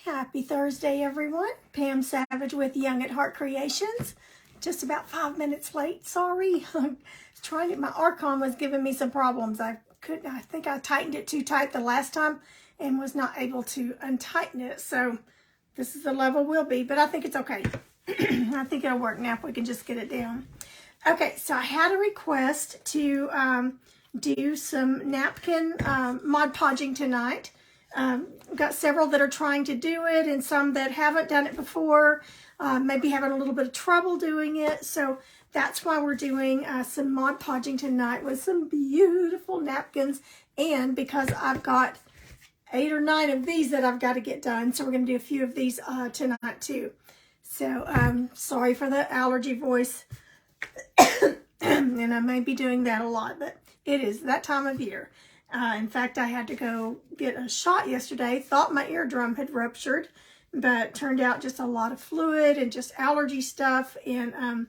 Happy Thursday, everyone. Pam Savage with Young at Heart Creations. Just about 5 minutes late. Sorry. I'm trying to, my Archon was giving me some problems. I think I tightened it too tight the last time and was not able to untighten it. So this is the level will be, but I think it's okay. I think it'll work now if we can just get it down. Okay, so I had a request to do some napkin Mod Podging tonight. Got several that are trying to do it and some that haven't done it before, maybe having a little bit of trouble doing it. So that's why we're doing some Mod Podging tonight with some beautiful napkins. And because I've got 8 or 9 of these that I've got to get done, so we're going to do a few of these tonight too. So sorry for the allergy voice. And I may be doing that a lot, but it is that time of year. In fact, I had to go get a shot yesterday. Thought my eardrum had ruptured, but turned out just a lot of fluid and just allergy stuff. And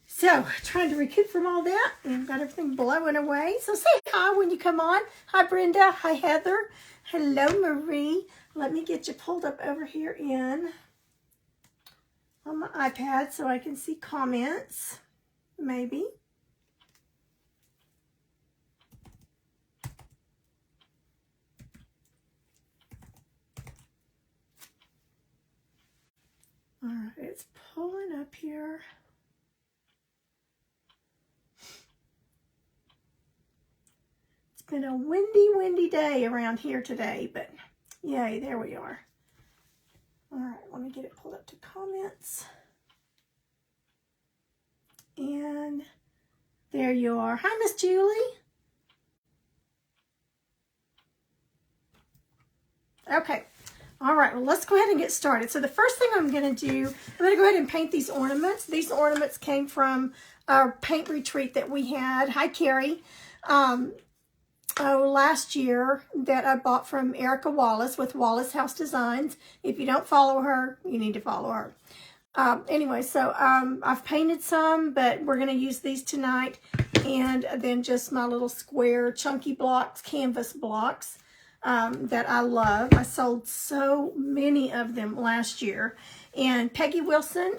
so trying to recoup from all that and got everything blowing away. So say hi when you come on. Hi, Brenda. Hi, Heather. Hello, Marie. Let me get you pulled up over here on my iPad so I can see comments. Maybe. All right, it's pulling up here. It's been a windy day around here today, but yay, there we are. All right, let me get it pulled up to comments. And there you are. Hi, Miss Julie. Okay. All right, well, let's go ahead and get started. So the first thing I'm going to do, I'm going to go ahead and paint these ornaments. These ornaments came from our paint retreat that we had. Hi, Carrie. Last year that I bought from Erica Wallace with Wallace House Designs. If you don't follow her, you need to follow her. Anyway, so I've painted some, but we're going to use these tonight. And then just my little square chunky blocks, canvas blocks. That I love. I sold so many of them last year. And Peggy Wilson,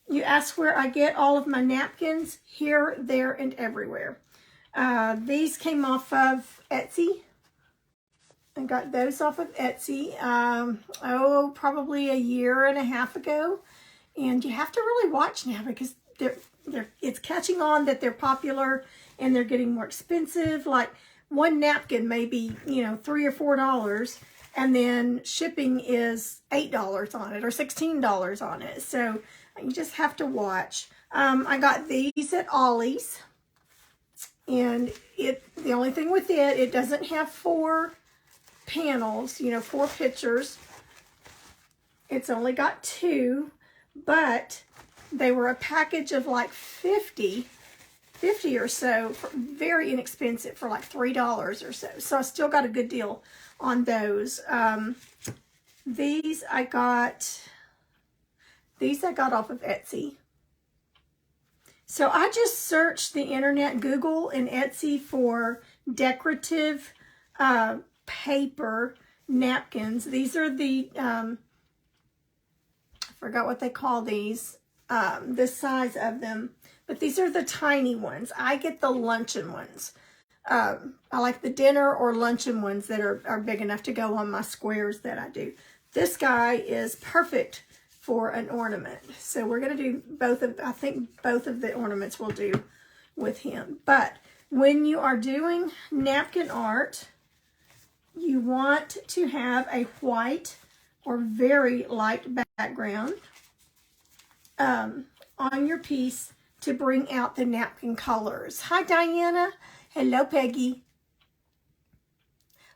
you asked where I get all of my napkins. Here, there, and everywhere. These came off of Etsy. I got those off of Etsy, probably a year and a half ago. And you have to really watch now because it's catching on that they're popular and they're getting more expensive. Like, one napkin may be, $3 or $4, and then shipping is $8 on it or $16 on it. So you just have to watch. I got these at Ollie's, and the only thing with it doesn't have 4 panels, 4 pictures. It's only got 2, but they were a package of like 50 or so, very inexpensive for like $3 or so. So I still got a good deal on those. These I got off of Etsy. So I just searched the internet, Google and Etsy for decorative paper napkins. These are the, I forgot what they call these, the size of them. But these are the tiny ones. I get the luncheon ones. I like the dinner or luncheon ones that are big enough to go on my squares that I do. This guy is perfect for an ornament. So we're going to do I think both of the ornaments we'll do with him. But when you are doing napkin art, you want to have a white or very light background on your piece to bring out the napkin colors. Hi, Diana. Hello, Peggy.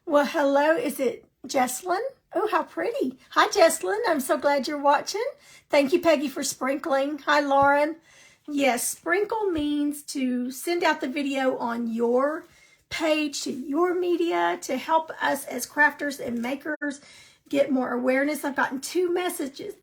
Well, hello. Is it Jesslyn? Oh, how pretty. Hi, Jesslyn. I'm so glad you're watching. Thank you, Peggy, for sprinkling. Hi, Lauren. Yes, sprinkle means to send out the video on your page to your media to help us as crafters and makers get more awareness. I've gotten 2 messages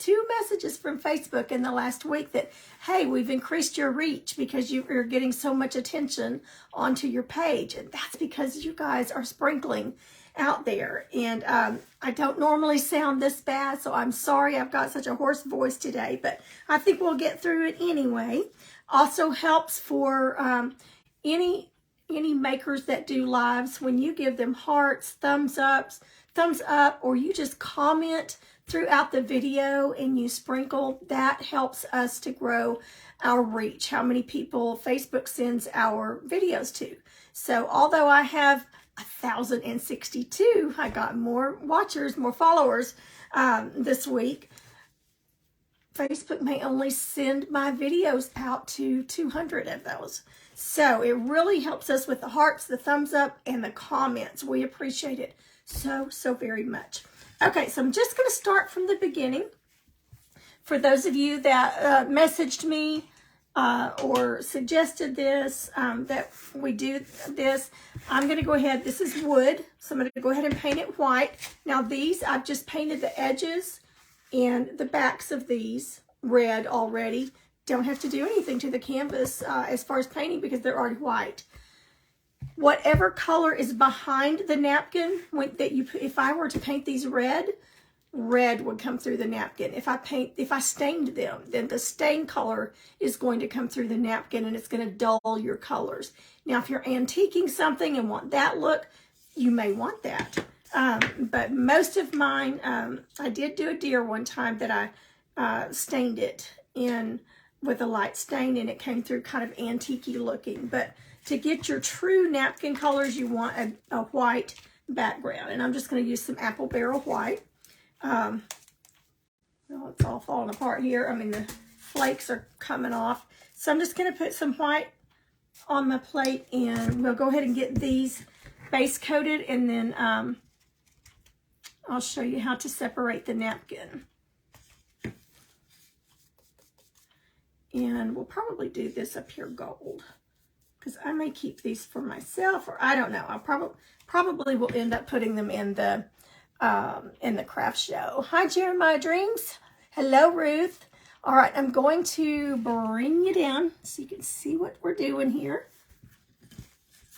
from Facebook in the last week that, hey, we've increased your reach because you're getting so much attention onto your page. And that's because you guys are sprinkling. out there. And I don't normally sound this bad, so I'm sorry I've got such a hoarse voice today, but I think we'll get through it anyway. Also helps for any makers that do lives, when you give them hearts, thumbs up, or you just comment throughout the video and you sprinkle, that helps us to grow our reach, how many people Facebook sends our videos to. So although I have 1,062, I got more watchers, more followers this week, Facebook may only send my videos out to 200 of those. So it really helps us with the hearts, the thumbs up, and the comments. We appreciate it so very much. Okay, so I'm just going to start from the beginning. For those of you that messaged me or suggested this, that we do this, I'm going to go ahead. This is wood, so I'm going to go ahead and paint it white. Now these, I've just painted the edges and the backs of these red already. Don't have to do anything to the canvas as far as painting because they're already white. Whatever color is behind the napkin, if I were to paint these red would come through the napkin. If I stained them, then the stain color is going to come through the napkin and it's going to dull your colors. Now, if you're antiquing something and want that look, you may want that. But most of mine, I did do a deer one time that I stained it in with a light stain and it came through kind of antique-y looking. But to get your true napkin colors, you want a white background. And I'm just going to use some apple barrel white. Well, it's all falling apart here. I mean, the flakes are coming off. So I'm just going to put some white on my plate and we'll go ahead and get these base coated, and then I'll show you how to separate the napkin. And we'll probably do this up here gold, because I may keep these for myself, or I don't know. I'll probably will end up putting them in the craft show. Hi, Jeremiah Dreams. Hello, Ruth. All right, I'm going to bring you down so you can see what we're doing here.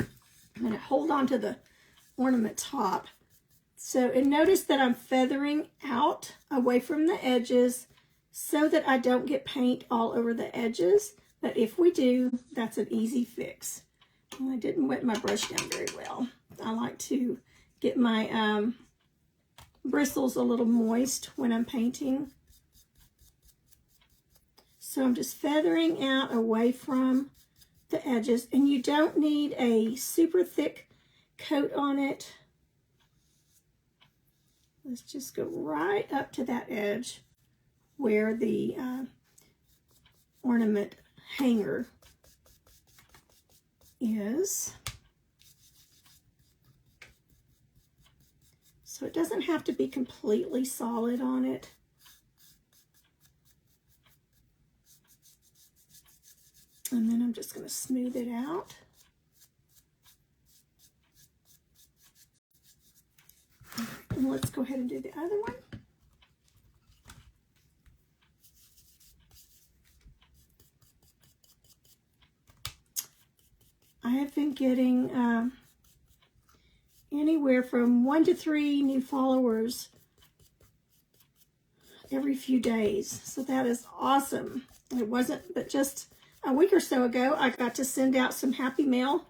I'm going to hold on to the ornament top. So, and notice that I'm feathering out away from the edges so that I don't get paint all over the edges. But if we do, that's an easy fix. Well, I didn't wet my brush down very well. I like to get my bristles a little moist when I'm painting. So I'm just feathering out away from the edges, and you don't need a super thick coat on it. Let's just go right up to that edge where the ornament hanger is. So it doesn't have to be completely solid on it. And then I'm just going to smooth it out. And let's go ahead and do the other one. I have been getting anywhere from 1 to 3 new followers every few days. So that is awesome. It wasn't, but just a week or so ago, I got to send out some happy mail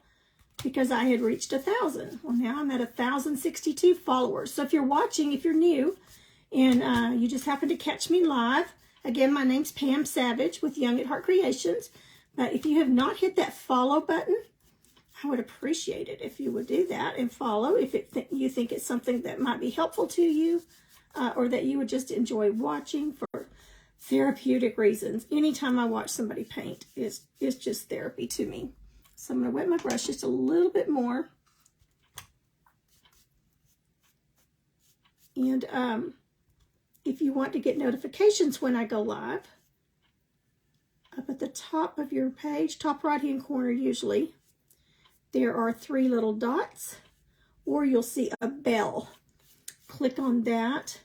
because I had reached 1,000. Well, now I'm at 1,062 followers. So if you're watching, if you're new, and you just happen to catch me live, again, my name's Pam Savage with Young at Heart Creations. But if you have not hit that follow button, I would appreciate it if you would do that and follow if you think it's something that might be helpful to you, or that you would just enjoy watching for therapeutic reasons. Anytime I watch somebody paint is just therapy to me. So I'm going to wet my brush just a little bit more. And if you want to get notifications when I go live, up at the top of your page, top right hand corner usually, there are 3 little dots, or you'll see a bell. Click on that,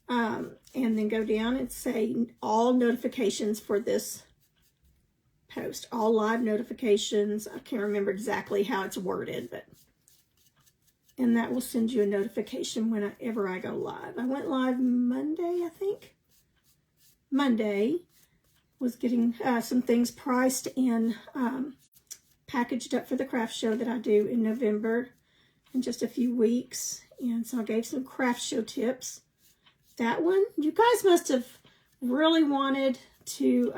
and then go down and say all notifications for this post, all live notifications. I can't remember exactly how it's worded, but and that will send you a notification whenever I go live. I went live Monday, I think. Monday. Was getting some things priced and packaged up for the craft show that I do in November in just a few weeks. And so I gave some craft show tips. That one, you guys must have really wanted to,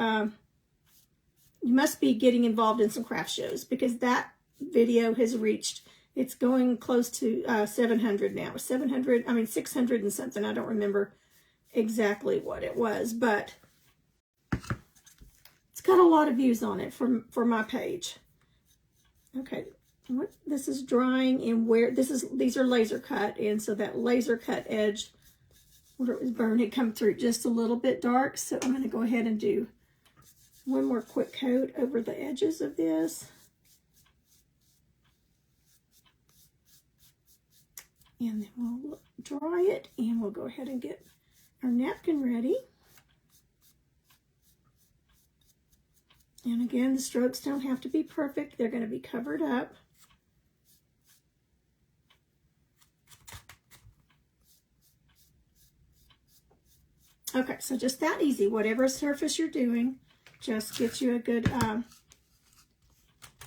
you must be getting involved in some craft shows, because that video has reached, it's going close to 700 now. 600 and something. I don't remember exactly what it was, but it's got a lot of views on it for my page. Okay, this is drying, and these are laser cut, and so that laser cut edge where it was burned had come through just a little bit dark. So I'm going to go ahead and do one more quick coat over the edges of this. And then we'll dry it, and we'll go ahead and get our napkin ready. And again, the strokes don't have to be perfect. They're going to be covered up. Okay, so just that easy. Whatever surface you're doing, just get you a good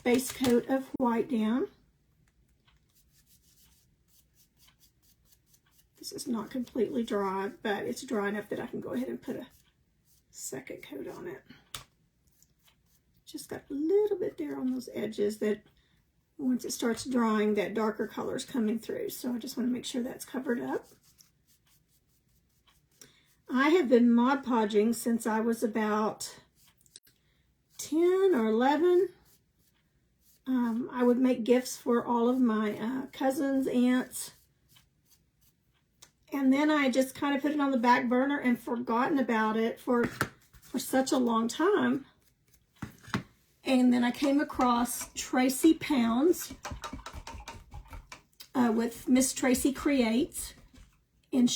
base coat of white down. This is not completely dry, but it's dry enough that I can go ahead and put a second coat on it. Just got a little bit there on those edges that once it starts drying, that darker color is coming through. So I just want to make sure that's covered up. I have been Mod Podging since I was about 10 or 11. I would make gifts for all of my cousins, aunts. And then I just kind of put it on the back burner and forgotten about it for such a long time. And then I came across Tracy Pounds with Miss Tracy Creates. And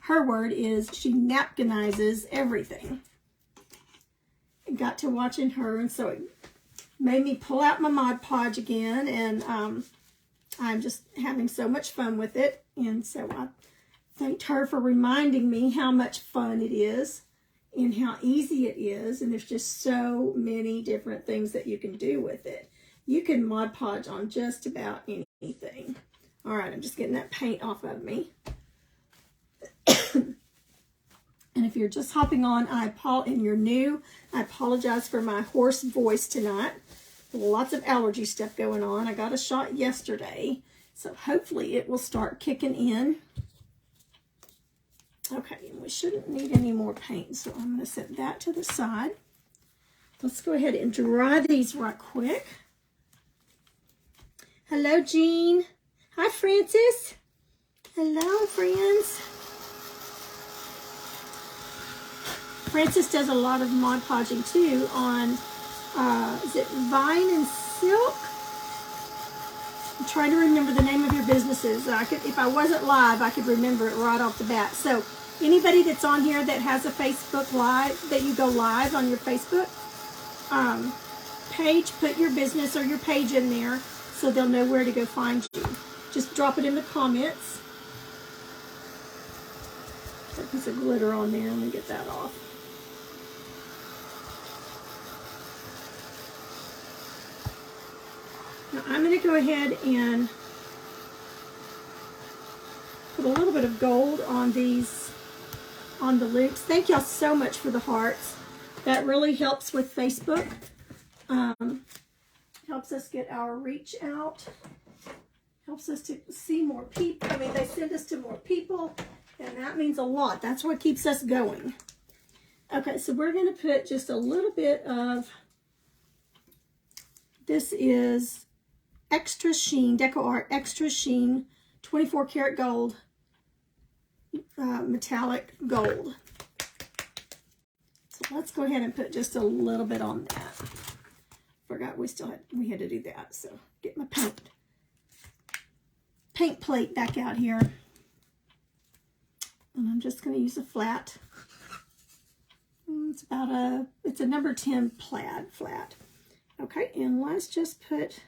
her word is she napkinizes everything. I got to watching her, and so it made me pull out my Mod Podge again. And I'm just having so much fun with it. And so I thanked her for reminding me how much fun it is and how easy it is. And there's just so many different things that you can do with it. You can Mod Podge on just about anything. All right, I'm just getting that paint off of me. And if you're just hopping on, and you're new, I apologize for my hoarse voice tonight. Lots of allergy stuff going on. I got a shot yesterday, so hopefully it will start kicking in. Okay, and we shouldn't need any more paint, so I'm going to set that to the side. Let's go ahead and dry these right quick. Hello, Jean. Hi, Francis. Hello, friends. Francis does a lot of Mod Podging too on, is it Vine and Silk? I'm trying to remember the name of your businesses. If I wasn't live, I could remember it right off the bat. So anybody that's on here that has a Facebook Live, that you go live on your Facebook page, put your business or your page in there so they'll know where to go find you. Just drop it in the comments. Put a piece of glitter on there. Let me get that off. Now I'm going to go ahead and put a little bit of gold on these, on the loops. Thank y'all so much for the hearts. That really helps with Facebook. Helps us get our reach out. Helps us to see more people. I mean, they send us to more people, and that means a lot. That's what keeps us going. Okay, so we're going to put just a little bit of, this is Extra Sheen, Deco Art Extra Sheen 24 karat gold, metallic gold. So let's go ahead and put just a little bit on that. Forgot we had to do that. So get my paint plate back out here. And I'm just going to use a flat. It's a number 10 plaid flat. Okay, and let's just put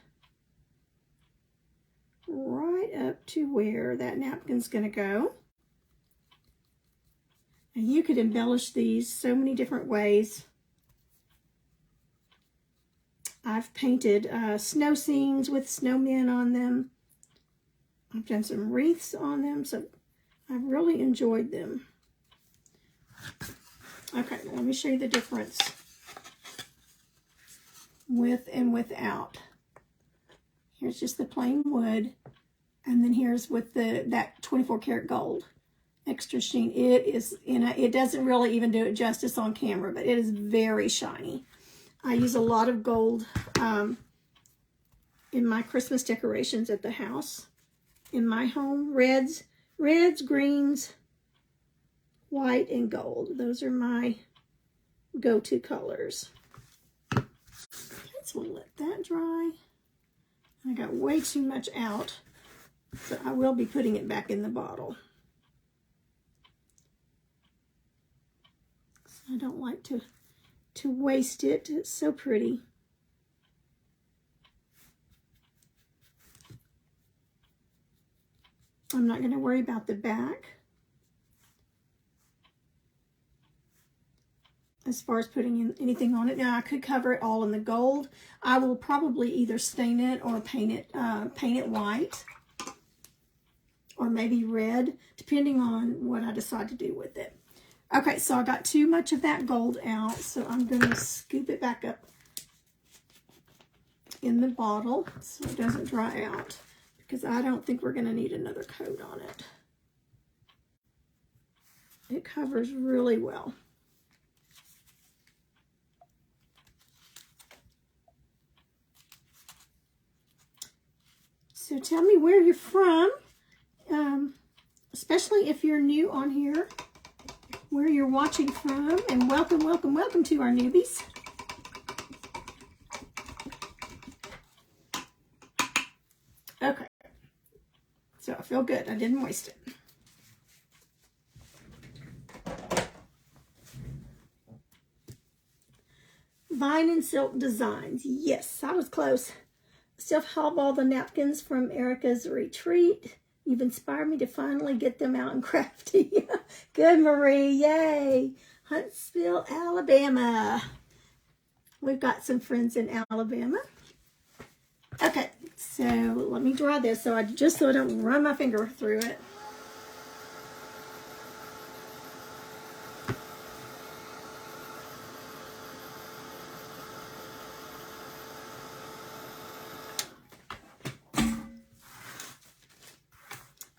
right up to where that napkin's going to go. And you could embellish these so many different ways. I've painted snow scenes with snowmen on them. I've done some wreaths on them, so I've really enjoyed them. Okay, let me show you the difference with and without. Here's just the plain wood, and then here's with that 24 karat gold extra sheen. It is it doesn't really even do it justice on camera, but it is very shiny. I use a lot of gold in my Christmas decorations at the house, in my home. Reds, greens, white, and gold. Those are my go-to colors. Okay, so we'll let that dry. I got way too much out, so I will be putting it back in the bottle. I don't like to waste it. It's so pretty. I'm not going to worry about the back as far as putting in anything on it. Now I could cover it all in the gold. I will probably either stain it or paint it white, or maybe red, depending on what I decide to do with it. Okay, so I got too much of that gold out, so I'm going to scoop it back up in the bottle so it doesn't dry out, because I don't think we're going to need another coat on it. It covers really well. So tell me where you're from, especially if you're new on here, where you're watching from, and welcome to our newbies. Okay, so I feel good. I didn't waste it. Vine and Silk Designs. Yes, I was close. Still have all the napkins from Erica's retreat. You've inspired me to finally get them out and crafty. Good, Marie. Yay. Huntsville, Alabama. We've got some friends in Alabama. Okay, so let me dry this so I don't run my finger through it.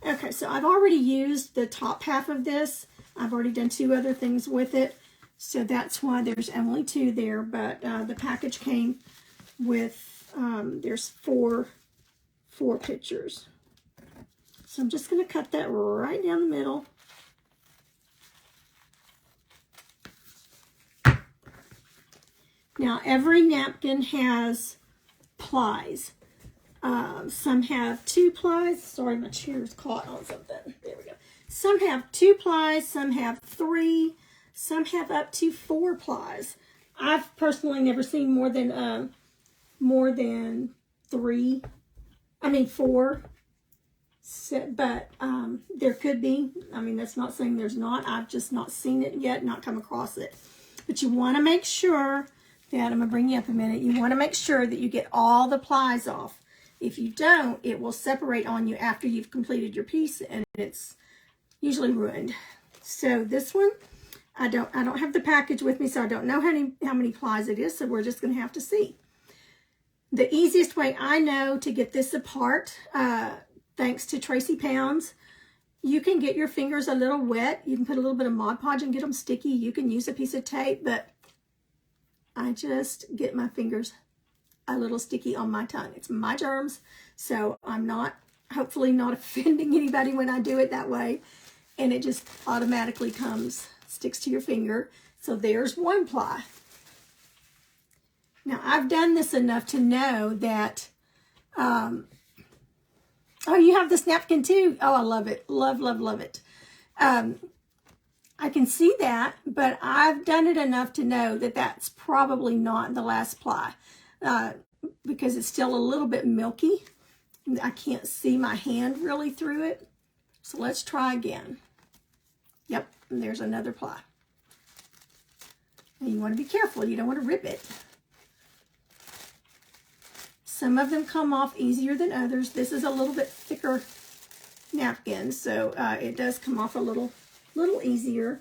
Okay, so I've already used the top half of this. I've already done 2 other things with it, so that's why there's only 2 there, but the package came with, there's four pictures. So I'm just going to cut that right down the middle. Now, every napkin has plies. Some have 2 plies. Sorry, my chair's caught on something. There we go. Some have 2 plies, some have 3, some have up to 4 plies. I've personally never seen more than 4. So, but there could be. I mean, that's not saying there's not. I've just not seen it yet, not come across it. But you want to make sure that, I'm going to bring you up a minute, you want to make sure that you get all the plies off. If you don't, it will separate on you after you've completed your piece, and it's usually ruined. So this one, I don't have the package with me, so I don't know how many plies it is, so we're just going to have to see. The easiest way I know to get this apart, thanks to Tracy Pounds, you can get your fingers a little wet. You can put a little bit of Mod Podge and get them sticky. You can use a piece of tape, but I just get my fingers a little sticky on my tongue. It's my germs, so I'm hopefully not offending anybody when I do it that way. And it just automatically sticks to your finger. So there's 1 ply. Now, I've done this enough to know that, oh, you have this napkin too? Oh, I love it. Love, love, love it. I can see that, but I've done it enough to know that that's probably not the last ply, because it's still a little bit milky. I can't see my hand really through it. So let's try again. Yep, and there's another ply. And you want to be careful. You don't want to rip it. Some of them come off easier than others. This is a little bit thicker napkin, so it does come off a little easier.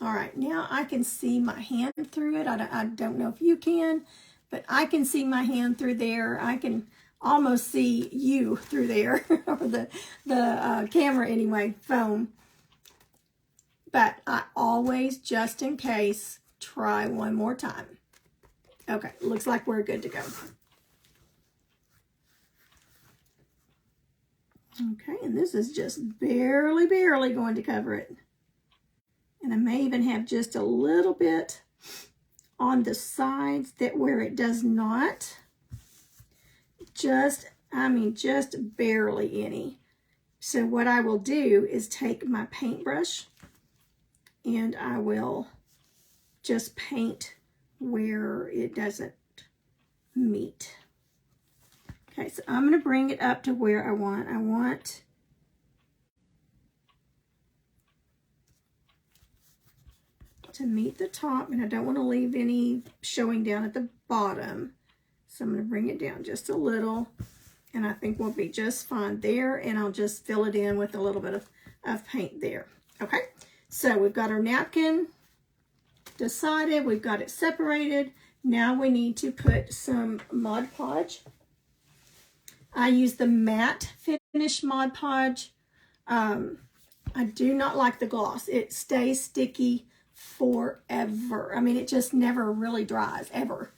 All right, now I can see my hand through it. I don't know if you can, but I can see my hand through there. I can almost see you through there, or the camera anyway, phone. But I always, just in case, try one more time. Okay, looks like we're good to go. Okay, and this is just barely going to cover it. And I may even have just a little bit on the sides that where it does not. Just barely any. So what I will do is take my paintbrush and I will just paint where it doesn't meet. Okay, so I'm going to bring it up to where I want to meet the top, and I don't want to leave any showing down at the bottom. So I'm going to bring it down just a little, and I think we'll be just fine there, and I'll just fill it in with a little bit of paint there. Okay, so we've got our napkin decided, we've got it separated. Now we need to put some Mod Podge. I use the matte finish Mod Podge. I do not like the gloss. It stays sticky forever. I mean, it just never really dries, ever.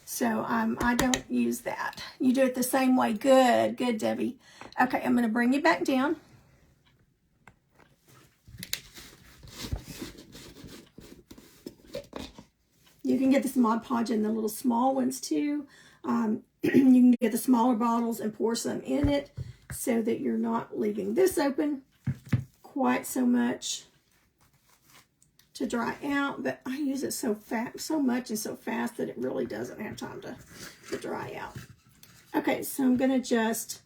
So I don't use that. You do it the same way. Good, Debbie. Okay, I'm going to bring it back down. You can get this Mod Podge in the little small ones too. You can get the smaller bottles and pour some in it so that you're not leaving this open quite so much to dry out. But I use it so much and so fast that it really doesn't have time to dry out. Okay, so I'm going to just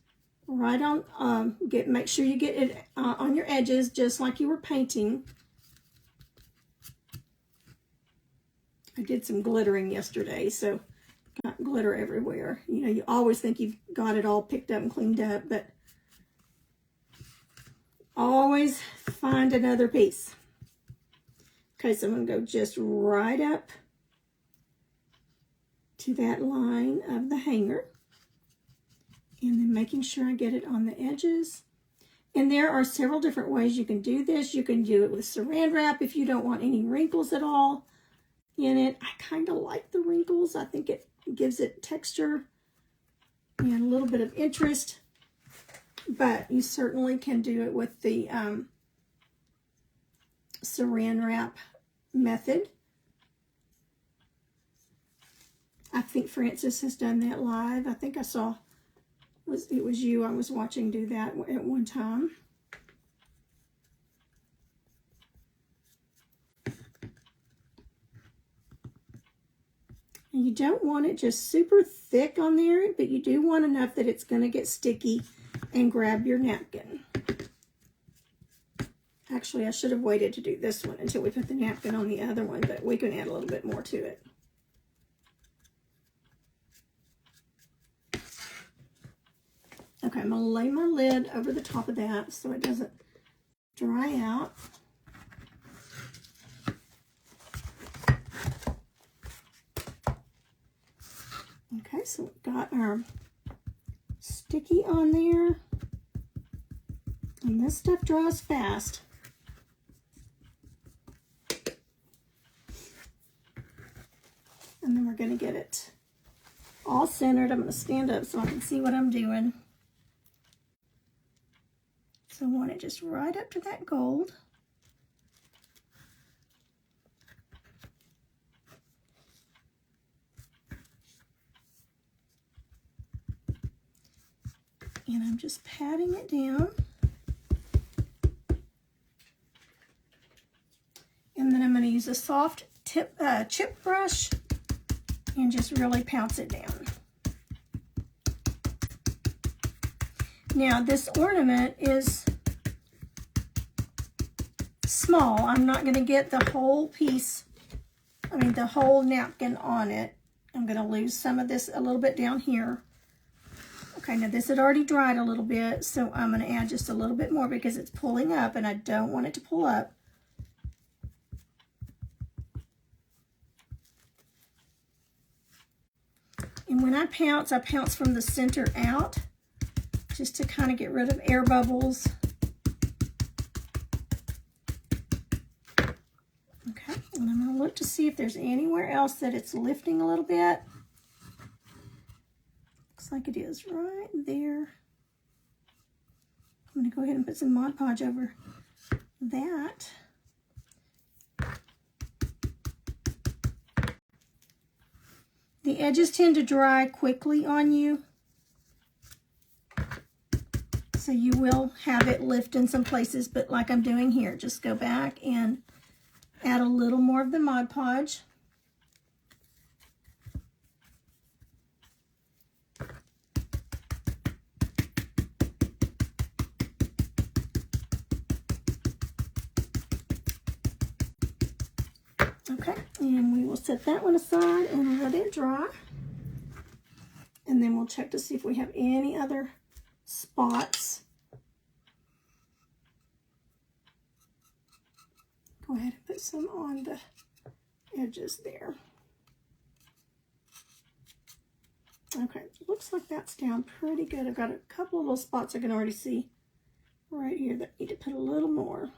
right on, make sure you get it on your edges just like you were painting. I did some glittering yesterday, so got glitter everywhere. You know, you always think you've got it all picked up and cleaned up, but always find another piece. Okay, so I'm going to go just right up to that line of the hanger. And then making sure I get it on the edges. And there are several different ways you can do this. You can do it with saran wrap if you don't want any wrinkles at all in it. I kind of like the wrinkles. I think it gives it texture and a little bit of interest. But you certainly can do it with the saran wrap method. I think Francis has done that live. I think I saw, it was you I was watching do that at one time. And you don't want it just super thick on there, but you do want enough that it's going to get sticky and grab your napkin. Actually, I should have waited to do this one until we put the napkin on the other one, but we can add a little bit more to it. Okay, I'm going to lay my lid over the top of that so it doesn't dry out. Okay, so we've got our sticky on there. And this stuff dries fast. And then we're going to get it all centered. I'm going to stand up so I can see what I'm doing. So I want it just right up to that gold. And I'm just patting it down. And then I'm going to use a soft chip brush and just really pounce it down. Now this ornament is small. I'm not going to get the whole piece, the whole napkin on it. I'm going to lose some of this a little bit down here. Okay, now this had already dried a little bit, so I'm going to add just a little bit more because it's pulling up and I don't want it to pull up. And when I pounce from the center out just to kind of get rid of air bubbles. Okay, and I'm going to look to see if there's anywhere else that it's lifting a little bit. Looks like it is right there. I'm going to go ahead and put some Mod Podge over that. The edges tend to dry quickly on you, so you will have it lift in some places, but like I'm doing here, just go back and add a little more of the Mod Podge. Okay, and we will set that one aside and let it dry. And then we'll check to see if we have any other spots. Go ahead and put some on the edges there. Okay, looks like that's down pretty good. I've got a couple of little spots I can already see right here that need to put a little more.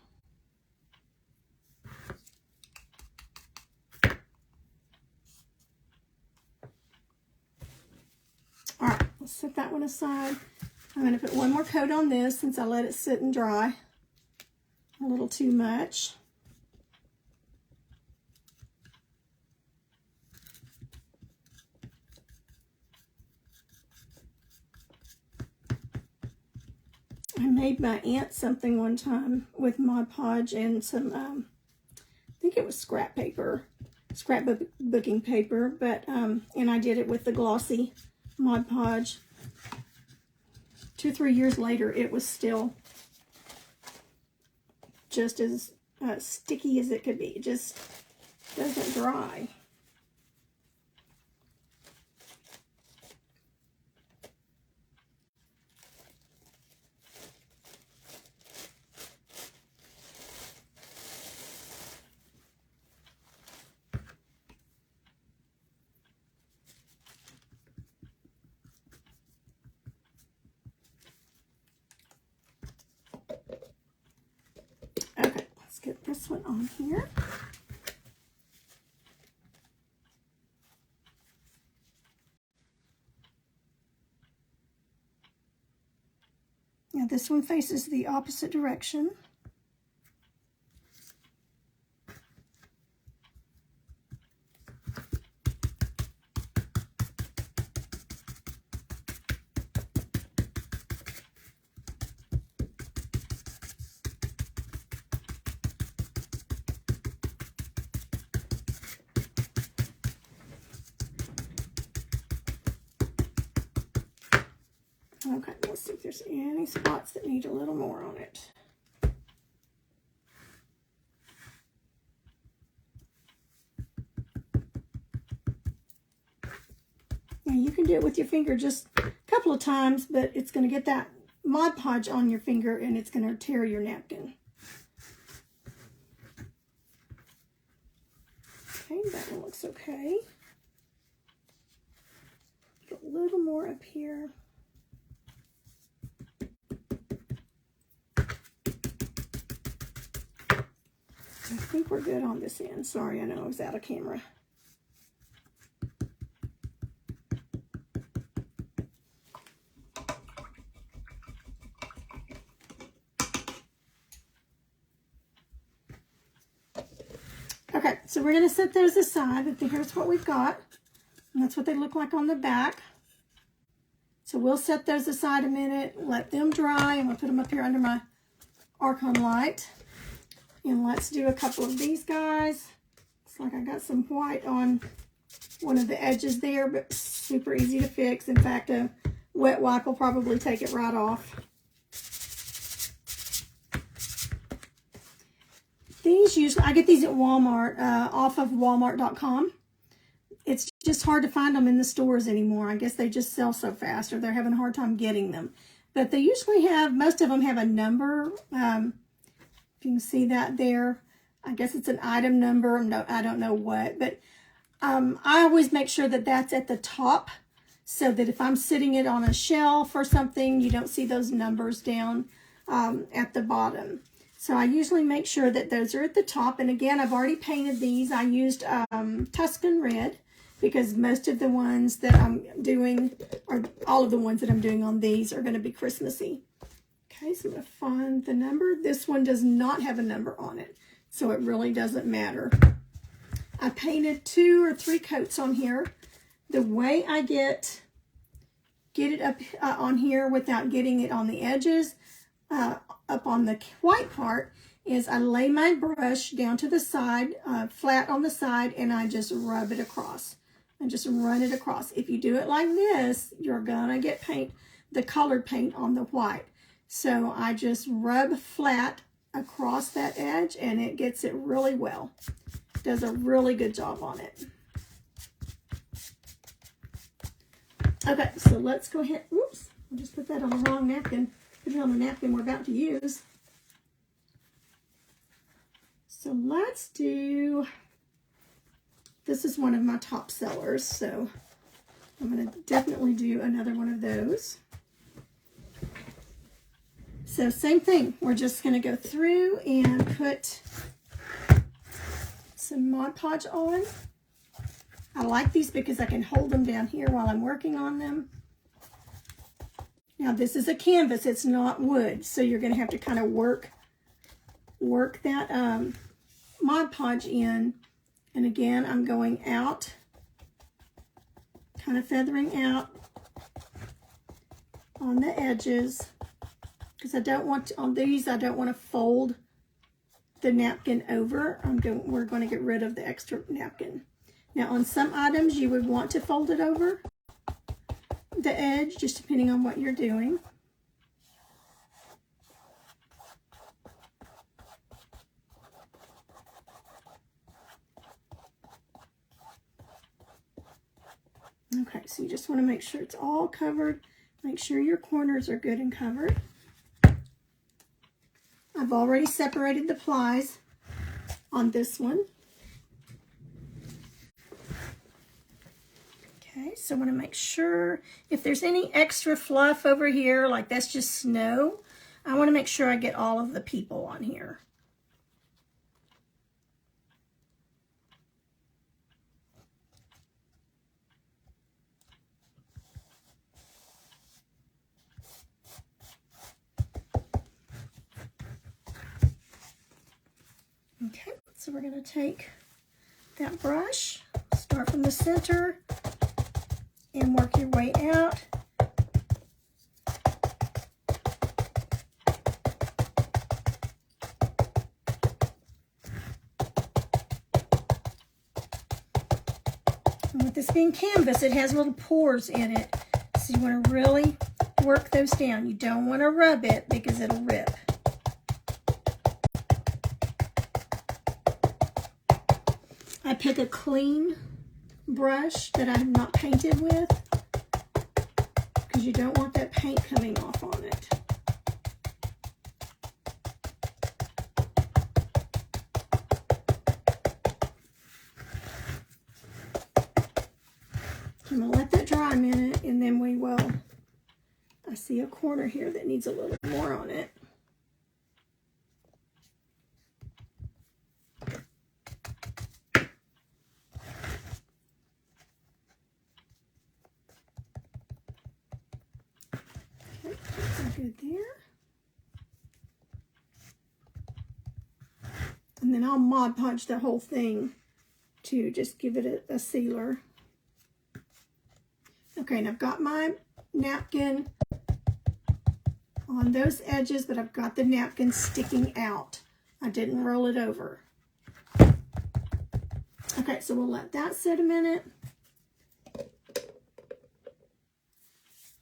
All right, let's set that one aside. I'm going to put one more coat on this since I let it sit and dry a little too much. I made my aunt something one time with Mod Podge and some, I think it was scrapbooking paper, but, and I did it with the glossy Mod Podge. 2 or 3 years later, it was still just as sticky as it could be. It just doesn't dry. Okay, let's get this one on here. Now this one faces the opposite direction. Okay, let's see if there's any spots that need a little more on it. Now you can do it with your finger just a couple of times, but it's going to get that Mod Podge on your finger and it's going to tear your napkin. Okay, that one looks okay. Get a little more up here. I think we're good on this end. Sorry, I know I was out of camera. Okay, so we're going to set those aside, but here's what we've got. And that's what they look like on the back. So we'll set those aside a minute, let them dry, and we'll put them up here under my Archon light. And let's do a couple of these guys. Looks like I got some white on one of the edges there, but super easy to fix. In fact, a wet wipe will probably take it right off. These usually, I get these at Walmart, off of walmart.com. It's just hard to find them in the stores anymore. I guess they just sell so fast, or they're having a hard time getting them. But they usually have, most of them have a number. If you can see that there, I guess it's an item number. No, I don't know what, but I always make sure that that's at the top, so that if I'm sitting it on a shelf or something, you don't see those numbers down at the bottom. So I usually make sure that those are at the top. And again, I've already painted these. I used Tuscan Red, because most of the ones that I'm doing, or all of the ones that I'm doing on these, are going to be Christmassy. Okay, so I'm going to find the number. This one does not have a number on it, so it really doesn't matter. I painted 2 or 3 coats on here. The way I get it up on here without getting it on the edges, up on the white part, is I lay my brush down to the side, flat on the side, and I just rub it across. And just run it across. If you do it like this, you're gonna get paint, the colored paint on the white. So I just rub flat across that edge, and it gets it really well. Does a really good job on it. Okay, so let's go ahead. Oops, I'll just put that on the wrong napkin. Put it on the napkin we're about to use. So let's do, this is one of my top sellers, so I'm going to definitely do another one of those. So same thing, we're just going to go through and put some Mod Podge on. I like these because I can hold them down here while I'm working on them. Now this is a canvas, it's not wood, so you're going to have to kind of work that Mod Podge in. And again, I'm going out, kind of feathering out on the edges, because I don't want to, on these, I don't want to fold the napkin over. We're going to get rid of the extra napkin. Now on some items, you would want to fold it over the edge, just depending on what you're doing. Okay, so you just want to make sure it's all covered. Make sure your corners are good and covered. I've already separated the plies on this one. Okay, so I want to make sure if there's any extra fluff over here, like that's just snow, I want to make sure I get all of the people on here. Okay, so we're going to take that brush, start from the center, and work your way out. And with this being canvas, it has little pores in it, so you want to really work those down. You don't want to rub it because it'll rip. I pick a clean brush that I have not painted with, because you don't want that paint coming off on it. I'm going to let that dry a minute, and then we will, I see a corner here that needs a little more on it. Good there. And then I'll Mod Podge the whole thing to just give it a sealer. Okay, and I've got my napkin on those edges, but I've got the napkin sticking out. I didn't roll it over. Okay, so we'll let that sit a minute.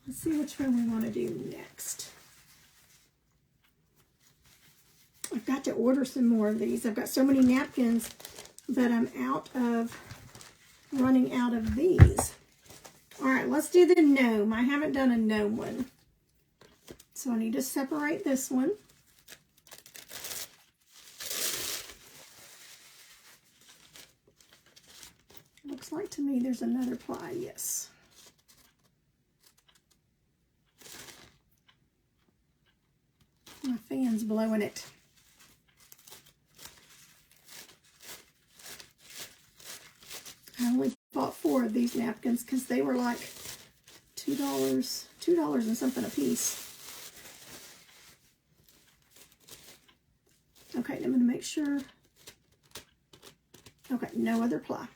Let's see which one we want to do next. I've got to order some more of these. I've got so many napkins that I'm running out of these. All right, let's do the gnome. I haven't done a gnome one. So I need to separate this one. Looks like to me there's another ply, yes. My fan's blowing it. I only bought 4 of these napkins because they were like $2 and something a piece. Okay, I'm going to make sure. Okay, no other ply.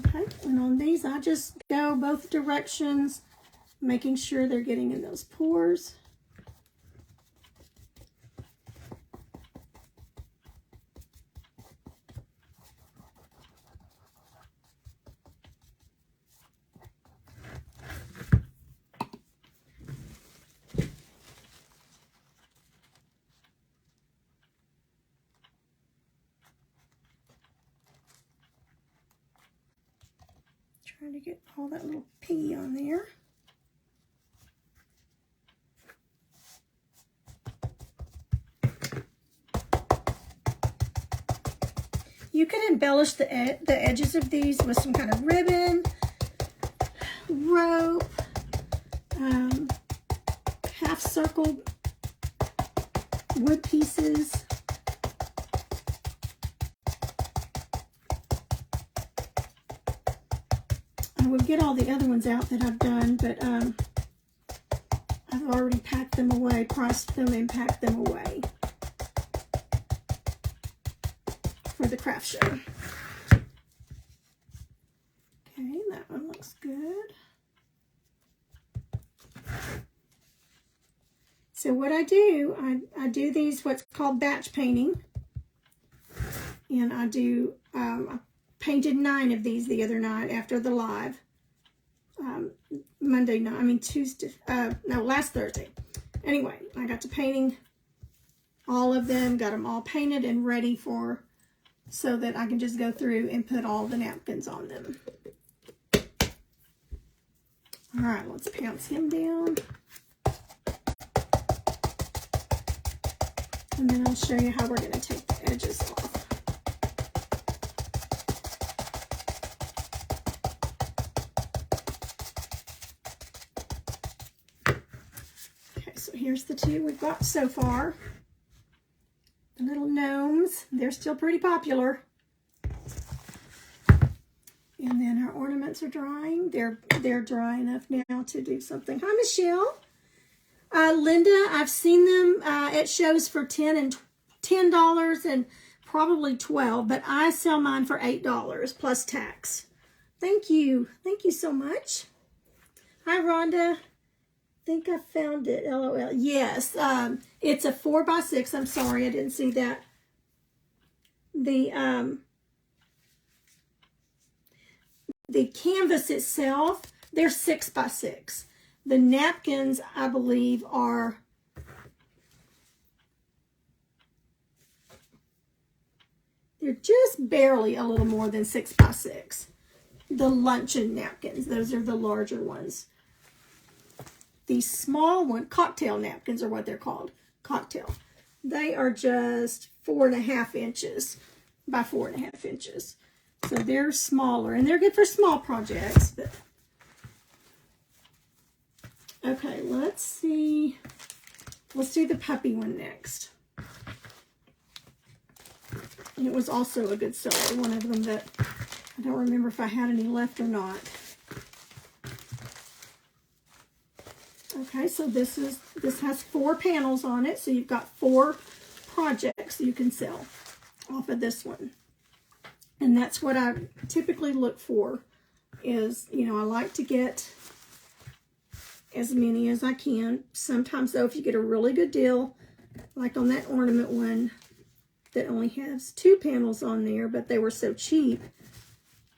Okay, and on these I just go both directions, making sure they're getting in those pores. Trying to get all that little pea on there. You can embellish the edges of these with some kind of ribbon, rope, half circle wood pieces. I will get all the other ones out that I've done, but I've already packed them away, priced them, and packed them away for the craft show. Okay, that one looks good. So what I do, I do these what's called batch painting, and I do I painted 9 of these the other night after the live. Monday night, I mean Tuesday, no, last Thursday. Anyway, I got to painting all of them, got them all painted and ready for, so that I can just go through and put all the napkins on them. All right, let's pounce him down. And then I'll show you how we're going to take the edges off. So here's the 2 we've got so far. The little gnomes, they're still pretty popular. And then our ornaments are drying. They're dry enough now to do something. Hi, Michelle. Linda, I've seen them at shows for $10 and probably $12, but I sell mine for $8 plus tax. Thank you. Thank you so much. Hi, Rhonda. Think I found it. LOL. Yes, it's a 4x6. I'm sorry, I didn't see that. The canvas itself, they're 6x6. The napkins, I believe, are they're just barely a little more than 6x6. The luncheon napkins, those are the larger ones. These small one, cocktail napkins are what they're called, cocktail. They are just 4.5 inches by 4.5 inches. So they're smaller, and they're good for small projects. But okay, let's see. Let's do the puppy one next. And it was also a good seller, one of them that I don't remember if I had any left or not. Okay, so this has 4 panels on it, so you've got 4 projects you can sell off of this one. And that's what I typically look for is, you know, I like to get as many as I can. Sometimes, though, if you get a really good deal, like on that ornament one that only has 2 panels on there, but they were so cheap,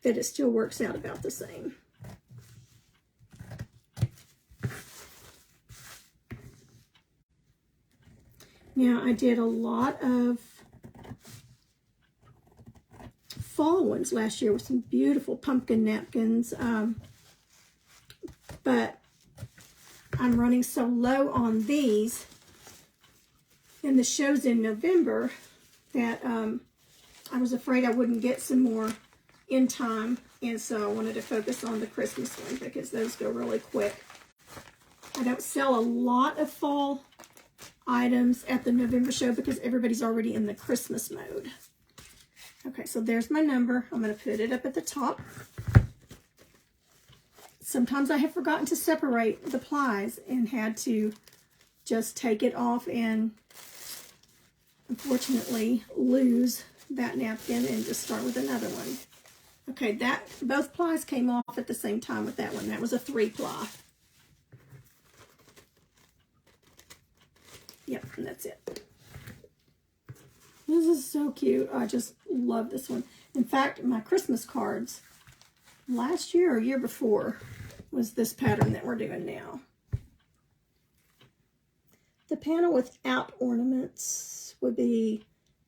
that it still works out about the same. Now, I did a lot of fall ones last year with some beautiful pumpkin napkins, but I'm running so low on these, and the show's in November, that I was afraid I wouldn't get some more in time, and so I wanted to focus on the Christmas one because those go really quick. I don't sell a lot of fall items at the November show because everybody's already in the Christmas mode. Okay, so there's my number. I'm going to put it up at the top. Sometimes I have forgotten to separate the plies and had to just take it off and unfortunately lose that napkin and just start with another one. Okay, both plies came off at the same time with that one. That was a 3-ply. Yep, and that's it. This is so cute. I just love this one. In fact, my Christmas cards last year or year before was this pattern that we're doing now. The panel without ornaments would be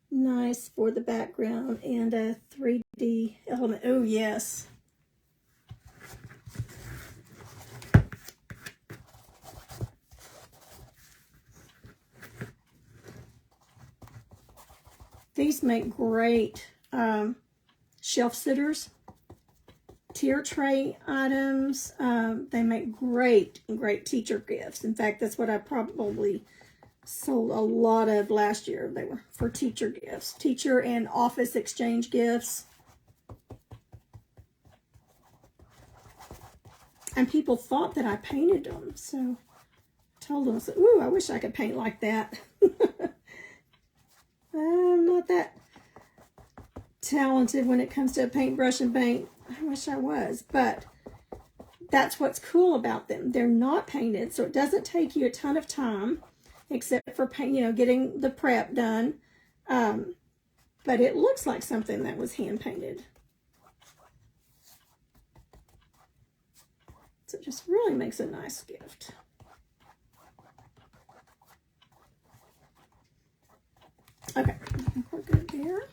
nice for the background and a 3D element. Oh, yes. These make great shelf sitters, tier tray items. They make great teacher gifts. In fact, that's what I probably sold a lot of last year. They were for teacher gifts, teacher and office exchange gifts. And people thought that I painted them, so I told them, ooh, I wish I could paint like that. I'm not that talented when it comes to paintbrush and paint. I wish I was, but that's what's cool about them. They're not painted, so it doesn't take you a ton of time, except for getting the prep done. But it looks like something that was hand painted. So it just really makes a nice gift. Okay, I think we're good there.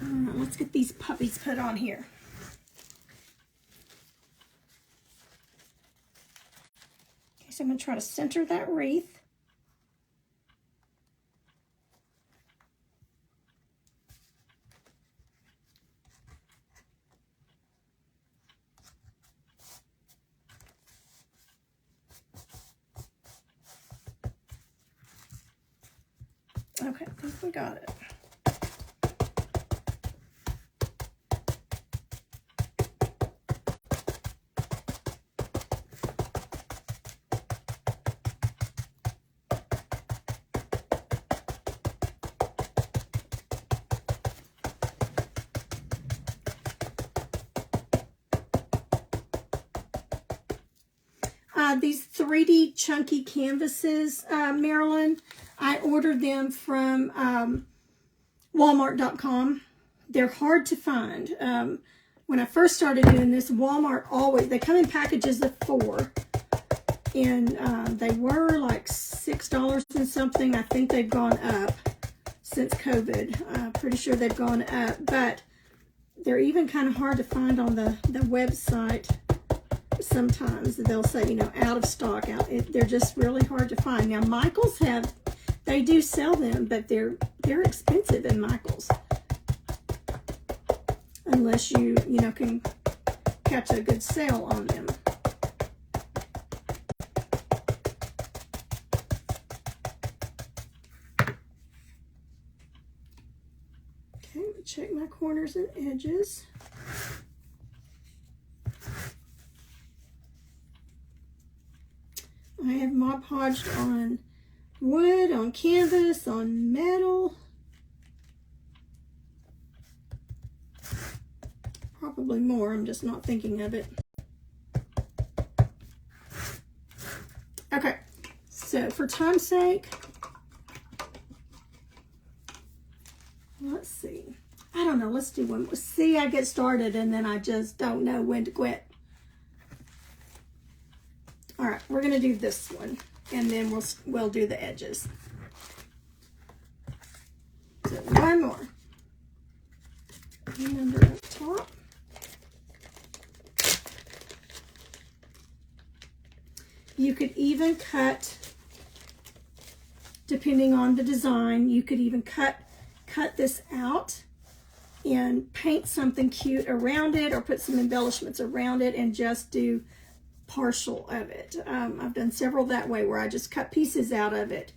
Let's get these puppies put on here. Okay, so I'm going to try to center that wreath. Okay, I think we got it. These 3D chunky canvases, Marilyn, I ordered them from Walmart.com. They're hard to find. When I first started doing this, Walmart they come in packages of 4. And they were like $6 and something. I think they've gone up since COVID. Pretty sure they've gone up. But they're even kind of hard to find on the website. Sometimes they'll say, out of stock. They're just really hard to find. Now, Michaels they do sell them, but they're expensive in Michaels. Unless you can catch a good sale on them. Okay, check my corners and edges. I have Mod Podged on wood, on canvas, on metal. Probably more, I'm just not thinking of it. Okay, so for time's sake, let's see. I don't know, let's do one. See, I get started and then I just don't know when to quit. All right, we're gonna do this one, and then we'll do the edges. So one more. Remember up top. You could even cut, depending on the design, you could even cut this out and paint something cute around it, or put some embellishments around it and just do partial of it. I've done several that way, where I just cut pieces out of it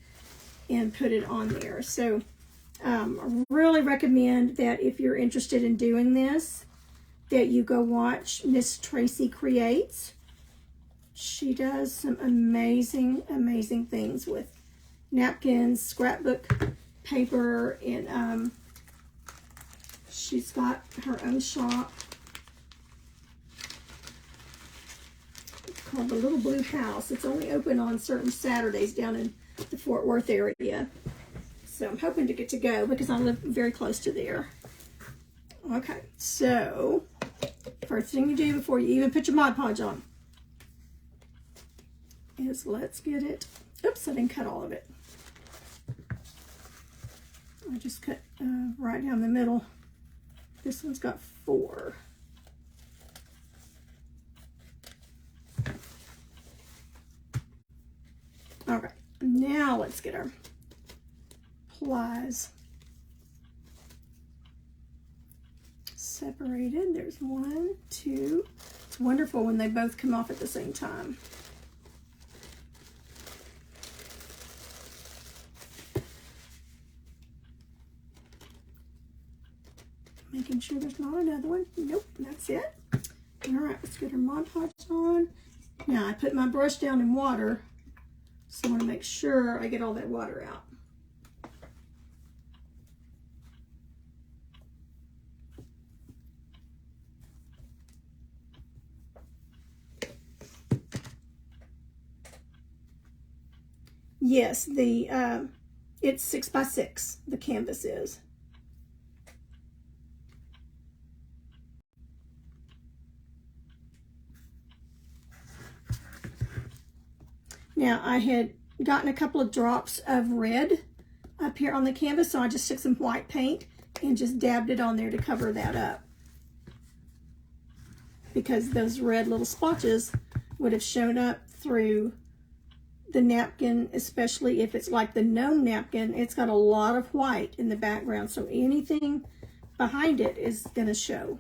and put it on there. So I really recommend that if you're interested in doing this, that you go watch Miss Tracy Creates. She does some amazing, amazing things with napkins, scrapbook paper, and she's got her own shop called the Little Blue House. It's only open on certain Saturdays down in the Fort Worth area. So I'm hoping to get to go because I live very close to there. Okay, so first thing you do before you even put your Mod Podge on is let's get it. Oops, I didn't cut all of it. I just cut right down the middle. This one's got 4. Okay, now let's get our plies separated. There's 1, 2. It's wonderful when they both come off at the same time. Making sure there's not another one. Nope, that's it. All right, let's get our Mod Podge on. Now I put my brush down in water, so I want to make sure I get all that water out. Yes, it's 6 by 6, the canvas is. Now, I had gotten a couple of drops of red up here on the canvas, so I just took some white paint and just dabbed it on there to cover that up, because those red little splotches would have shown up through the napkin, especially if it's like the gnome napkin. It's got a lot of white in the background, so anything behind it is going to show.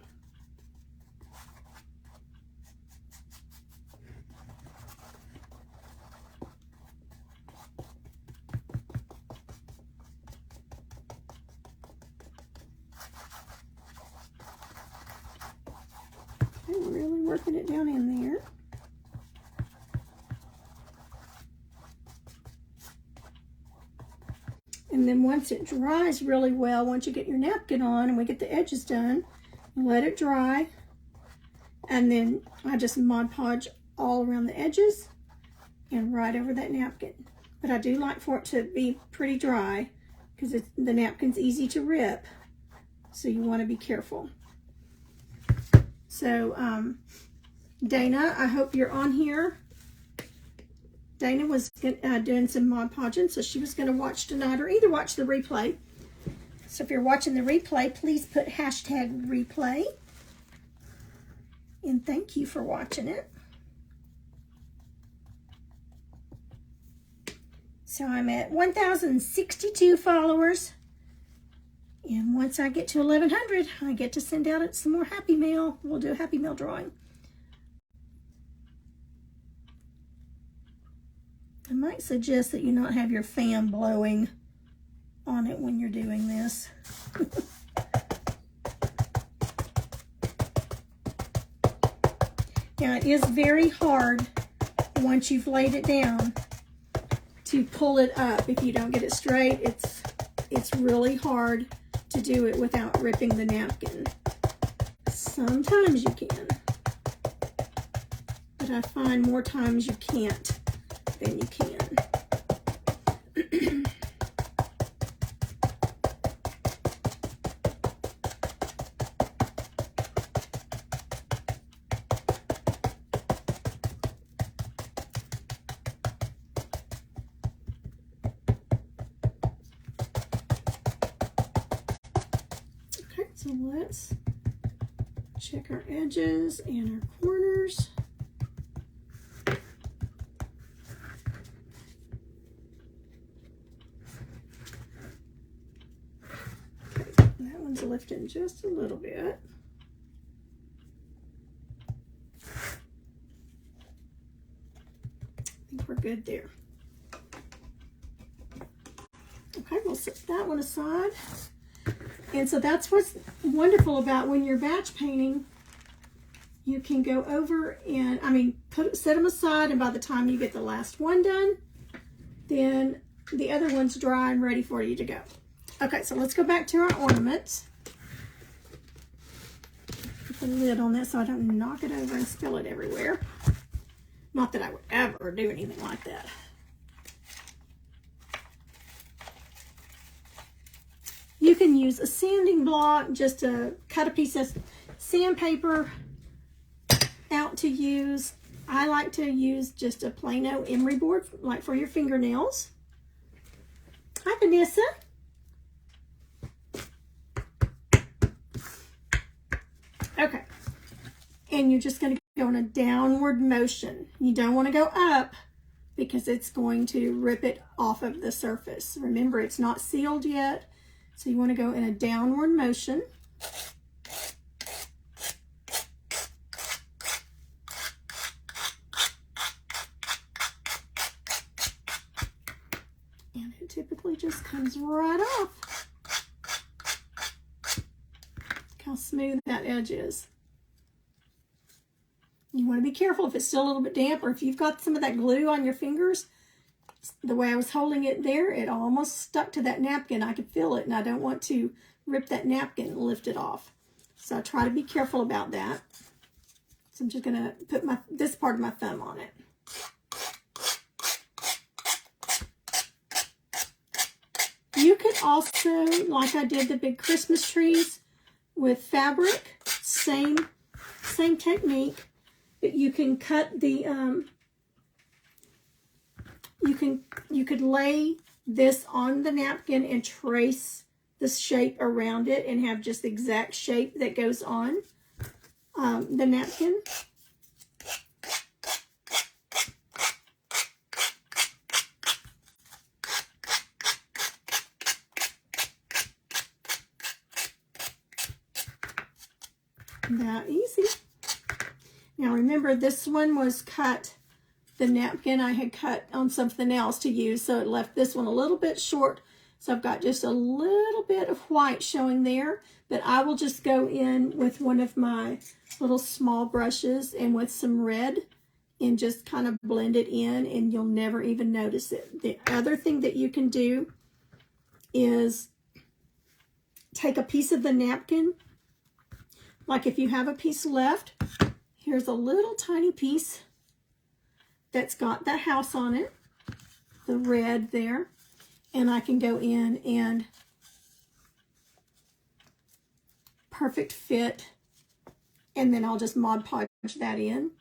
I'm really working it down in there. And then once it dries really well, once you get your napkin on and we get the edges done, let it dry. And then I just Mod Podge all around the edges and right over that napkin. But I do like for it to be pretty dry because the napkin's easy to rip. So you want to be careful. So, Dana, I hope you're on here. Dana was doing some Mod Podging, so she was going to watch tonight, or either watch the replay. So if you're watching the replay, please put #replay. And thank you for watching it. So I'm at 1,062 followers. And once I get to 1,100, I get to send out some more Happy Mail. We'll do a Happy Mail drawing. I might suggest that you not have your fan blowing on it when you're doing this. Now, it is very hard once you've laid it down to pull it up. If you don't get it straight, it's really hard to do it without ripping the napkin. Sometimes you can, but I find more times you can't than you can. So let's check our edges and our corners. Okay, that one's lifting just a little bit. I think we're good there. Okay, we'll set that one aside. And so that's what's wonderful about when you're batch painting. You can go over and, set them aside, and by the time you get the last one done, then the other one's dry and ready for you to go. Okay, so let's go back to our ornaments. Put a lid on that so I don't knock it over and spill it everywhere. Not that I would ever do anything like that. You can use a sanding block, just to cut a piece of sandpaper out to use. I like to use just a plain old emery board, like for your fingernails. Hi, Vanessa. Okay. And you're just going to go in a downward motion. You don't want to go up because it's going to rip it off of the surface. Remember, it's not sealed yet. So you want to go in a downward motion. And it typically just comes right off. Look how smooth that edge is. You want to be careful if it's still a little bit damp, or if you've got some of that glue on your fingers. The way I was holding it there, it almost stuck to that napkin. I could feel it, and I don't want to rip that napkin and lift it off. So I try to be careful about that. So I'm just going to put this part of my thumb on it. You could also, like I did the big Christmas trees with fabric, same technique, but you can cut the you could lay this on the napkin and trace the shape around it and have just the exact shape that goes on the napkin. That easy. Now remember, this one was cut. The napkin I had cut on something else to use, so it left this one a little bit short. So I've got just a little bit of white showing there, but I will just go in with one of my little small brushes and with some red and just kind of blend it in, and you'll never even notice it. The other thing that you can do is take a piece of the napkin, like if you have a piece left, here's a little tiny piece that's got the house on it, the red there, and I can go in and perfect fit, and then I'll just Mod Podge that in.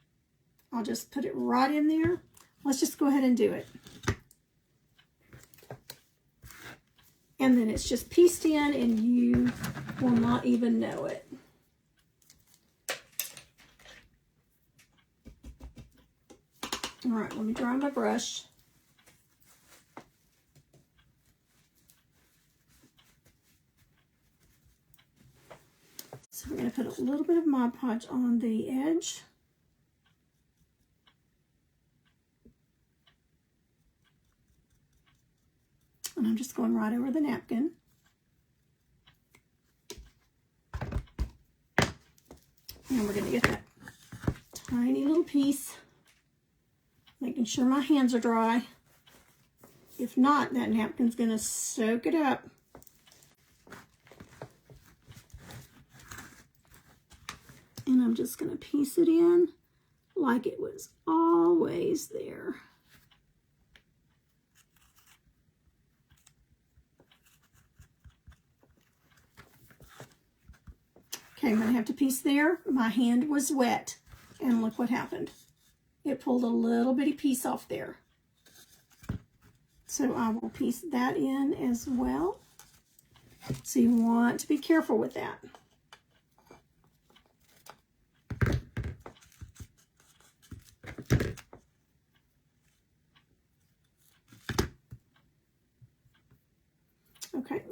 I'll just put it right in there. Let's just go ahead and do it. And then it's just pieced in, and you will not even know it. All right, let me dry my brush. So we're going to put a little bit of Mod Podge on the edge. And I'm just going right over the napkin. And we're going to get that tiny little piece. Making sure my hands are dry. If not, that napkin's going to soak it up. And I'm just going to piece it in like it was always there. Okay, I'm going to have to piece there. My hand was wet, and look what happened. It pulled a little bitty piece off there. So I will piece that in as well. So you want to be careful with that.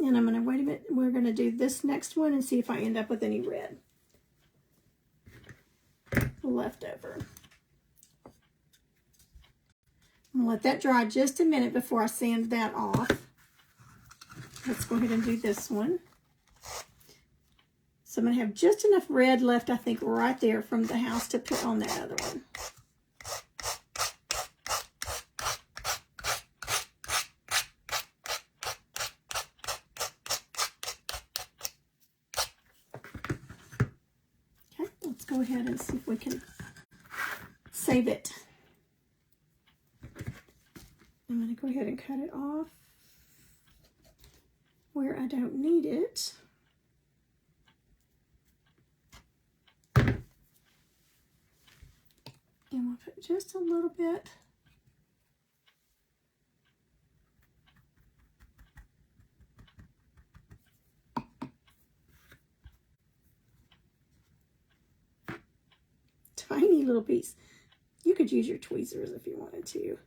And I'm going to, wait a minute, we're going to do this next one and see if I end up with any red left over. I'm going to let that dry just a minute before I sand that off. Let's go ahead and do this one. So I'm going to have just enough red left, I think, right there from the house to put on that other one. Okay, let's go ahead and see if we can save it. I'm going to go ahead and cut it off where I don't need it. And we'll put just a little bit. Tiny little piece. You could use your tweezers if you wanted to.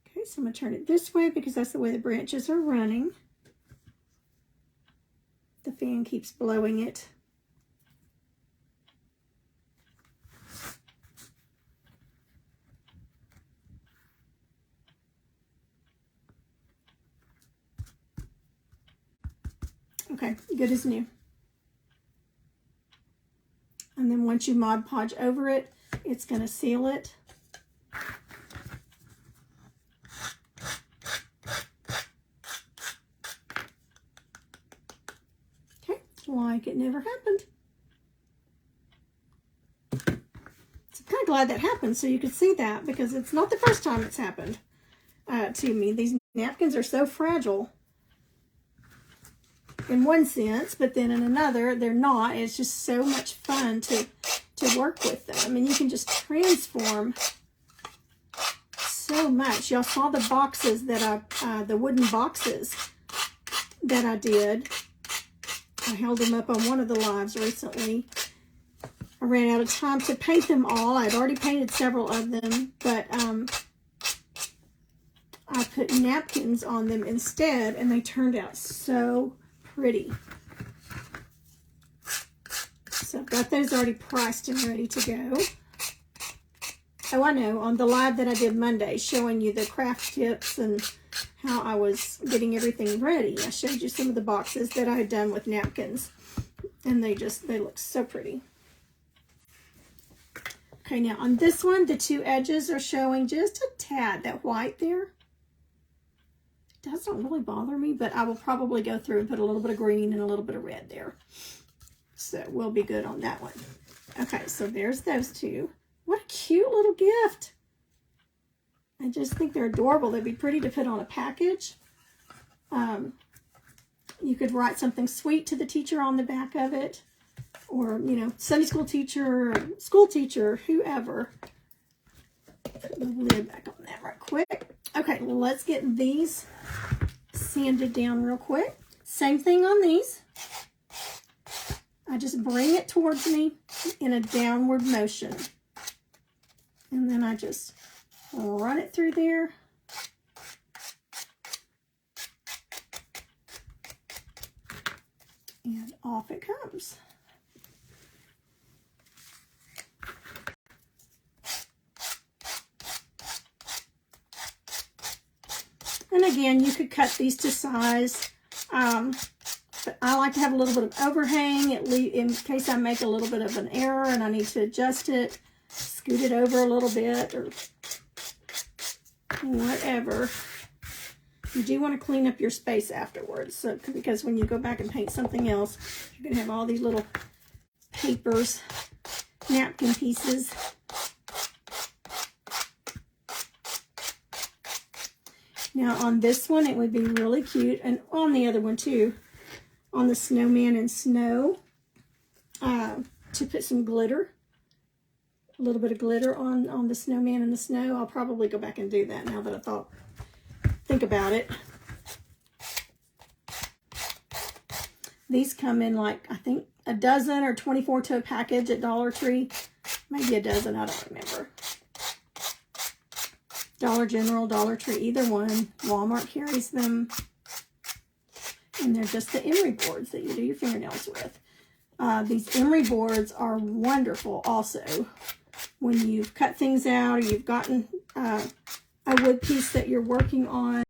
Okay, so I'm going to turn it this way because that's the way the branches are running. The fan keeps blowing it. Okay, good as new. And then once you Mod Podge over it, it's going to seal it. Okay, like it never happened. So I'm kind of glad that happened so you could see that, because it's not the first time it's happened to me. These napkins are so fragile in one sense, but then in another, they're not. It's just so much fun to work with them. I mean, you can just transform so much. Y'all saw the boxes that the wooden boxes that I did. I held them up on one of the lives recently. I ran out of time to paint them all. I'd already painted several of them, but I put napkins on them instead, and they turned out so pretty. So I've got those already priced and ready to go. Oh, I know, on the live that I did Monday, showing you the craft tips and how I was getting everything ready, I showed you some of the boxes that I had done with napkins, and they look so pretty. Okay, now on this one, the two edges are showing just a tad, that white there. It doesn't really bother me, but I will probably go through and put a little bit of green and a little bit of red there. So we'll be good on that one. Okay, so there's those two. What a cute little gift. I just think they're adorable. They'd be pretty to put on a package. You could write something sweet to the teacher on the back of it. Or, you know, Sunday school teacher, school teacher, whoever. Put the lid back on that right quick. Okay, well, let's get these sanded down real quick. Same thing on these. I just bring it towards me in a downward motion. And then I just run it through there. And off it comes. And again, you could cut these to size. But I like to have a little bit of overhang in case I make a little bit of an error and I need to adjust it, scoot it over a little bit, or whatever. You do want to clean up your space afterwards, so, because when you go back and paint something else, you're going to have all these little papers, napkin pieces. Now on this one, it would be really cute, and on the other one too, on the snowman and snow, to put some glitter, a little bit of glitter on the snowman and the snow. I'll probably go back and do that now that I think about it. These come in like, I think, a dozen or 24 to a package at Dollar Tree. Maybe a dozen, I don't remember. Dollar General, Dollar Tree, either one. Walmart carries them. And they're just the emery boards that you do your fingernails with. These emery boards are wonderful also when you've cut things out, or you've gotten a wood piece that you're working on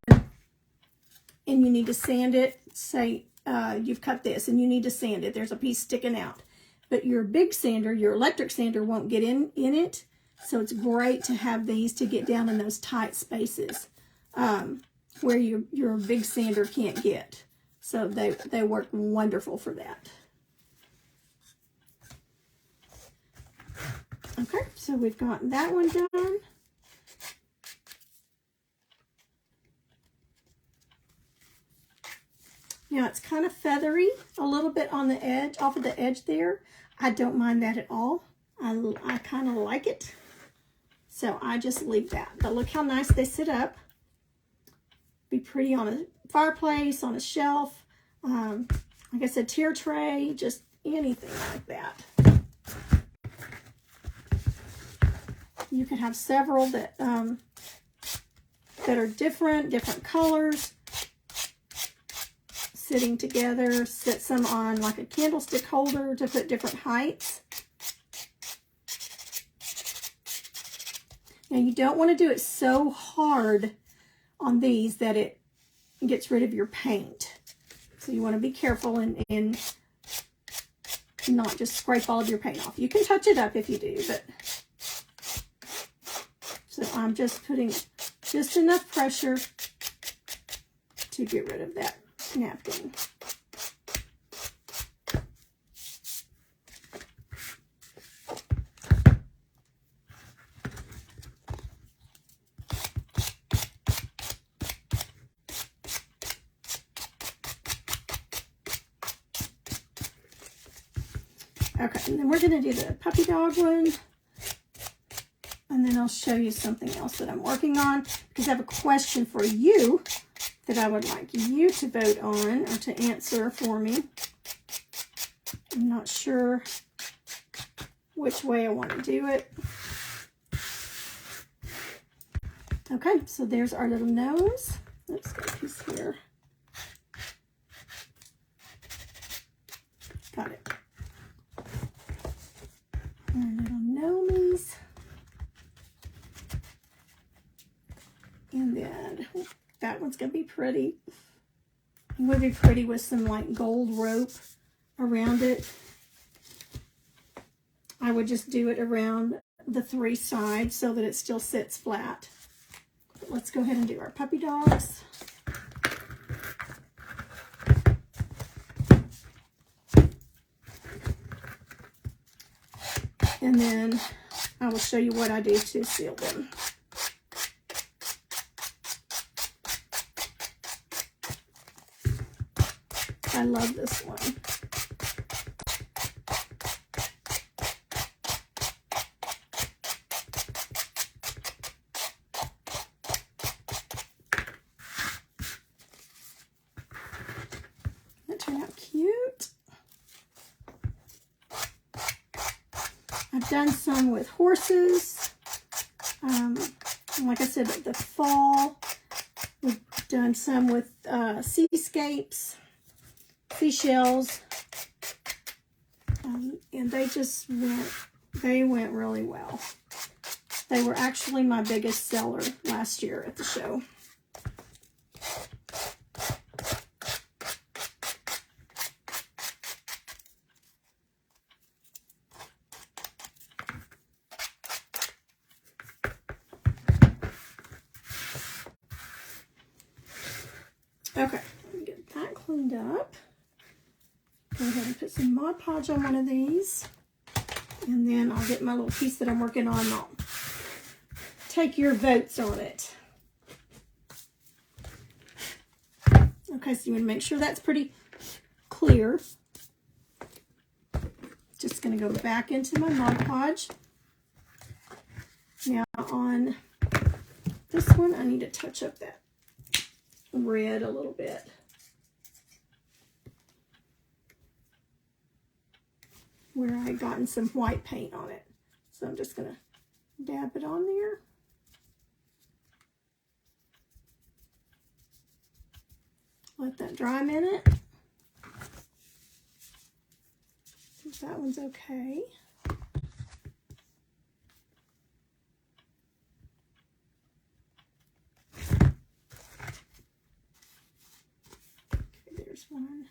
and you need to sand it. Say you've cut this and you need to sand it. There's a piece sticking out. But your big sander, your electric sander, won't get in it. So it's great to have these to get down in those tight spaces where your big sander can't get. So they work wonderful for that. Okay, so we've got that one done. Now it's kind of feathery, a little bit on the edge, off of the edge there. I don't mind that at all. I kind of like it. So I just leave that. But look how nice they sit up. Be pretty on a fireplace, on a shelf. Like I said, tier tray, just anything like that. You can have several that are different colors, sitting together. Sit some on like a candlestick holder to put different heights. Now you don't want to do it so hard on these that it gets rid of your paint. So you want to be careful and not just scrape all of your paint off. You can touch it up if you do, but so I'm just putting just enough pressure to get rid of that napkin. Okay, and then we're going to do the puppy dog one. And then I'll show you something else that I'm working on, because I have a question for you that I would like you to vote on or to answer for me. I'm not sure which way I want to do it. Okay, so there's our little nose. Let's get a piece here. Got it. Our little gnomies. And then that one's going to be pretty. It would be pretty with some like gold rope around it. I would just do it around the three sides so that it still sits flat. But let's go ahead and do our puppy dogs. And then I will show you what I do to seal them. I love this one. That turned out cute. I've done some with horses. Like I said, the fall, we've done some with seascapes. Seashells, and they went really well. They were actually my biggest seller last year at the show. Okay, let me get that cleaned up. Go ahead and put some Mod Podge on one of these, and then I'll get my little piece that I'm working on, and I'll take your votes on it. Okay, so you want to make sure that's pretty clear. Just going to go back into my Mod Podge. Now on this one, I need to touch up that red a little bit. Where I had gotten some white paint on it. So I'm just going to dab it on there. Let that dry a minute. That one's okay. Okay, there's one.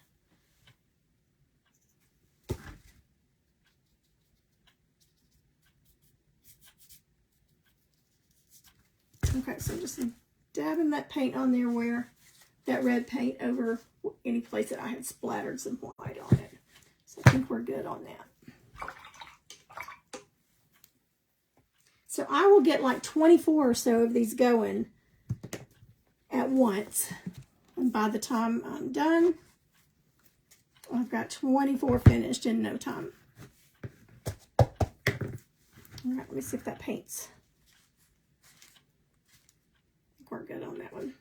Okay, so I'm just dabbing that paint on there where that red paint over any place that I had splattered some white on it. So I think we're good on that. So I will get like 24 or so of these going at once. And by the time I'm done, I've got 24 finished in no time. All right, let me see if that paints. We're good on that one.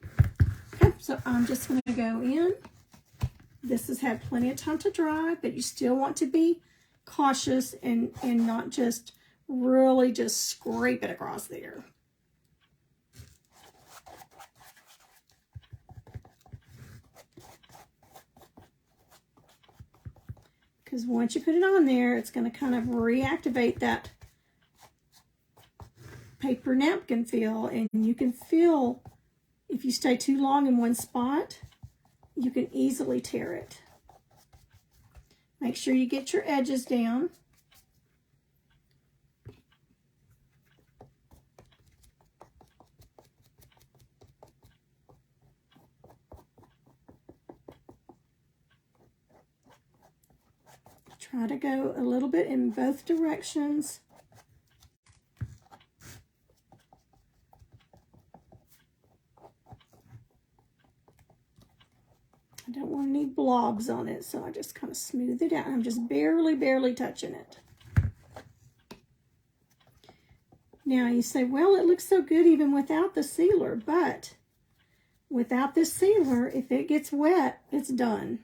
Okay, so I'm just going to go in. This has had plenty of time to dry, but you still want to be cautious and not just really just scrape it across there. Because once you put it on there, it's going to kind of reactivate that paper napkin feel, and you can feel if you stay too long in one spot, you can easily tear it. Make sure you get your edges down. Try to go a little bit in both directions. I don't want any blobs on it, so I just kind of smooth it out. I'm just barely touching it. Now you say, well, it looks so good even without the sealer, but without this sealer, if it gets wet, it's done.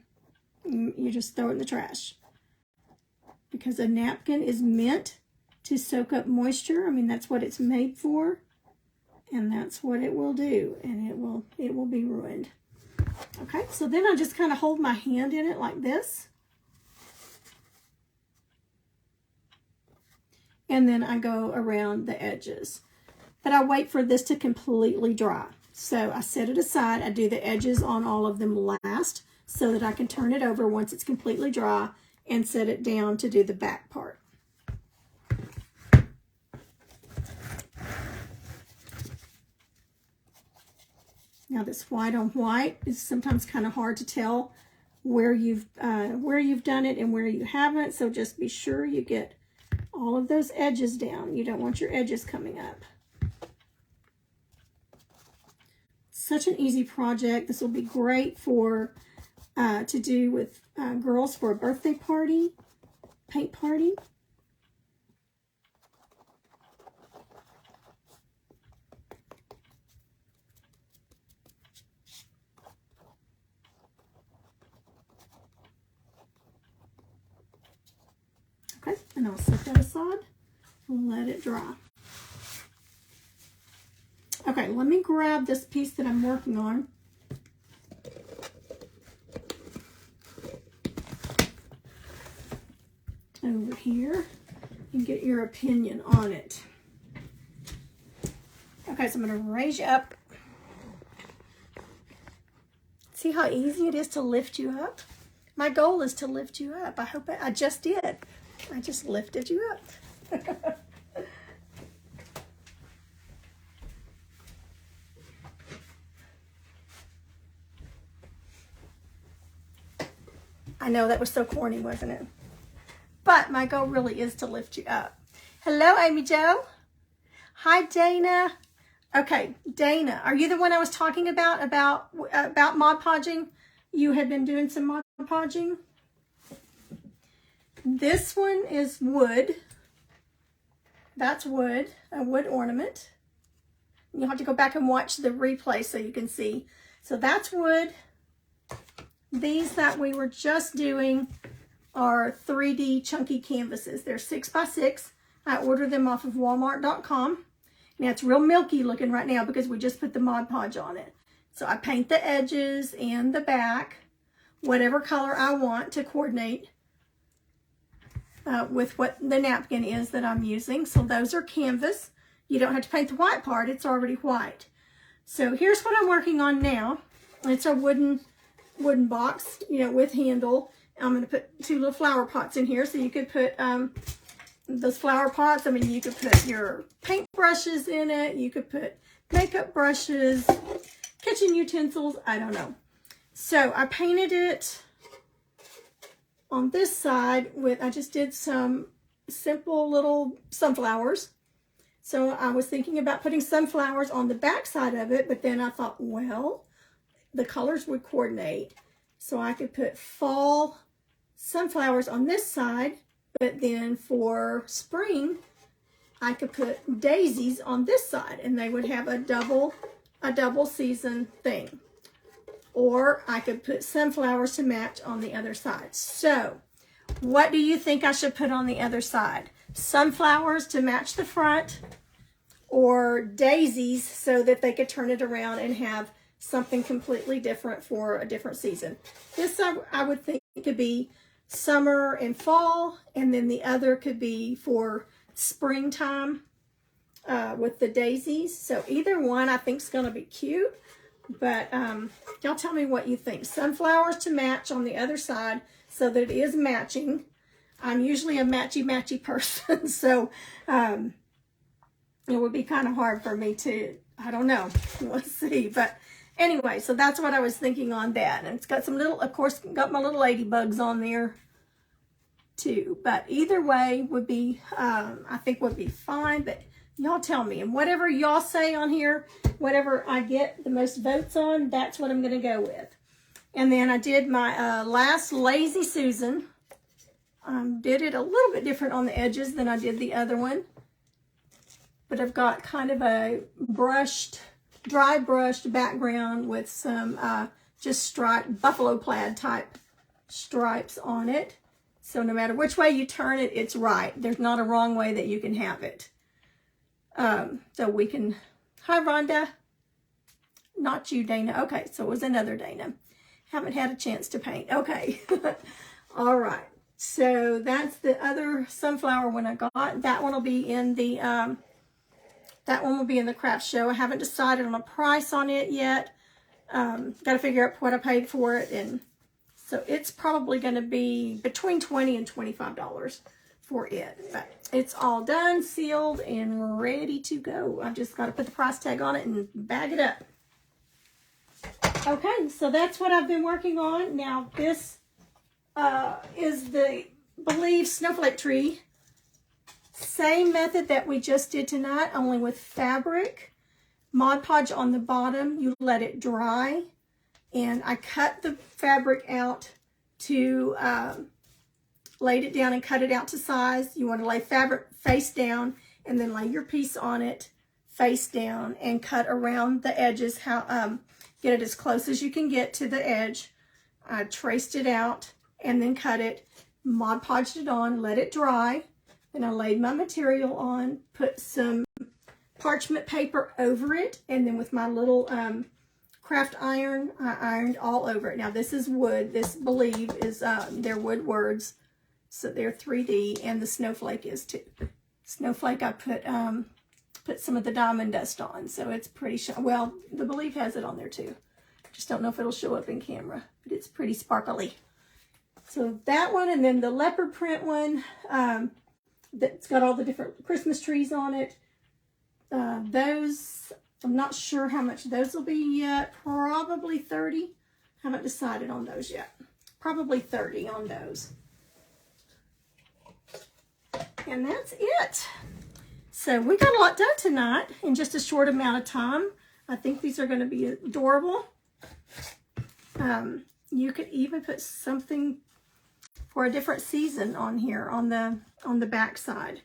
You just throw it in the trash. Because a napkin is meant to soak up moisture. I mean, that's what it's made for. And that's what it will do. And it will be ruined. Okay, so then I just kind of hold my hand in it like this. And then I go around the edges. But I wait for this to completely dry. So I set it aside. I do the edges on all of them last so that I can turn it over once it's completely dry and set it down to do the back part. Now this white on white is sometimes kind of hard to tell where you've done it and where you haven't. So just be sure you get all of those edges down. You don't want your edges coming up. Such an easy project. This will be great for to do with girls for a birthday party, paint party. Okay, and I'll set that aside and let it dry. Okay, let me grab this piece that I'm working on. Over here and get your opinion on it. Okay, so I'm going to raise you up. See how easy it is to lift you up? My goal is to lift you up. I hope I just did. I just lifted you up. I know that was so corny, wasn't it? But my goal really is to lift you up. Hello, Amy Jo. Hi, Dana. Okay, Dana, are you the one I was talking about Mod Podging? You had been doing some Mod Podging? This one is wood. That's wood, a wood ornament. You'll have to go back and watch the replay so you can see. So that's wood. These that we were just doing are 3D chunky canvases. They're 6x6. I ordered them off of Walmart.com. Now it's real milky looking right now because we just put the Mod Podge on it. So I paint the edges and the back, whatever color I want to coordinate. with what the napkin is that I'm using. So those are canvas. You don't have to paint the white part. It's already white. So here's what I'm working on now. It's a wooden box, you know, with handle. I'm going to put 2 little flower pots in here. So you could put those flower pots. I mean, you could put your paint brushes in it. You could put makeup brushes, kitchen utensils. I don't know. So I painted it on this side with, I just did some simple little sunflowers. So I was thinking about putting sunflowers on the back side of it, but then I thought, well, the colors would coordinate. So I could put fall sunflowers on this side, but then for spring, I could put daisies on this side, and they would have a double season thing. Or I could put sunflowers to match on the other side. So what do you think I should put on the other side? Sunflowers to match the front, or daisies so that they could turn it around and have something completely different for a different season? This I would think could be summer and fall, and then the other could be for springtime with the daisies. So either one I think is going to be cute. But y'all tell me what you think. Sunflowers to match on the other side so that it is matching. I'm usually a matchy person, so it would be kind of hard for me to, I don't know, let's see. But anyway, so that's what I was thinking on that. And it's got some little, of course, got my little ladybugs on there too. But either way would be, I think would be fine. But y'all tell me, and whatever y'all say on here, whatever I get the most votes on, that's what I'm going to go with. And then I did my last Lazy Susan. Did it a little bit different on the edges than I did the other one. But I've got kind of a dry brushed background with some just striped, buffalo plaid type stripes on it. So no matter which way you turn it, it's right. There's not a wrong way that you can have it. So we can, hi Rhonda, not you Dana. Okay, so it was another Dana. Haven't had a chance to paint. Okay, all right. So that's the other sunflower one I got. That one will be in the, craft show. I haven't decided on a price on it yet. Got to figure out what I paid for it. And so it's probably going to be between $20 and $25 for it. But it's all done, sealed, and ready to go. I've just got to put the price tag on it and bag it up. Okay, so that's what I've been working on. Now this is the Believe Snowflake Tree. Same method that we just did tonight, only with fabric. Mod Podge on the bottom, you let it dry. And I cut the fabric out to, laid it down and cut it out to size. You want to lay fabric face down and then lay your piece on it face down and cut around the edges. Get it as close as you can get to the edge. I traced it out and then cut it. Mod Podged it on, let it dry. Then I laid my material on, put some parchment paper over it, and then with my little craft iron, I ironed all over it. Now this is wood. This Believe is they're wood words, so they're 3D, and the snowflake is too. Snowflake I put some of the diamond dust on, so it's pretty well, the Believe has it on there too. Just don't know if it'll show up in camera, but it's pretty sparkly. So that one, and then the leopard print one, that's got all the different Christmas trees on it. Those, I'm not sure how much those will be yet. Probably 30. Haven't decided on those yet. Probably 30 on those. And that's it. So we got a lot done tonight in just a short amount of time. I think these are going to be adorable. You could even put something for a different season on here on the back side.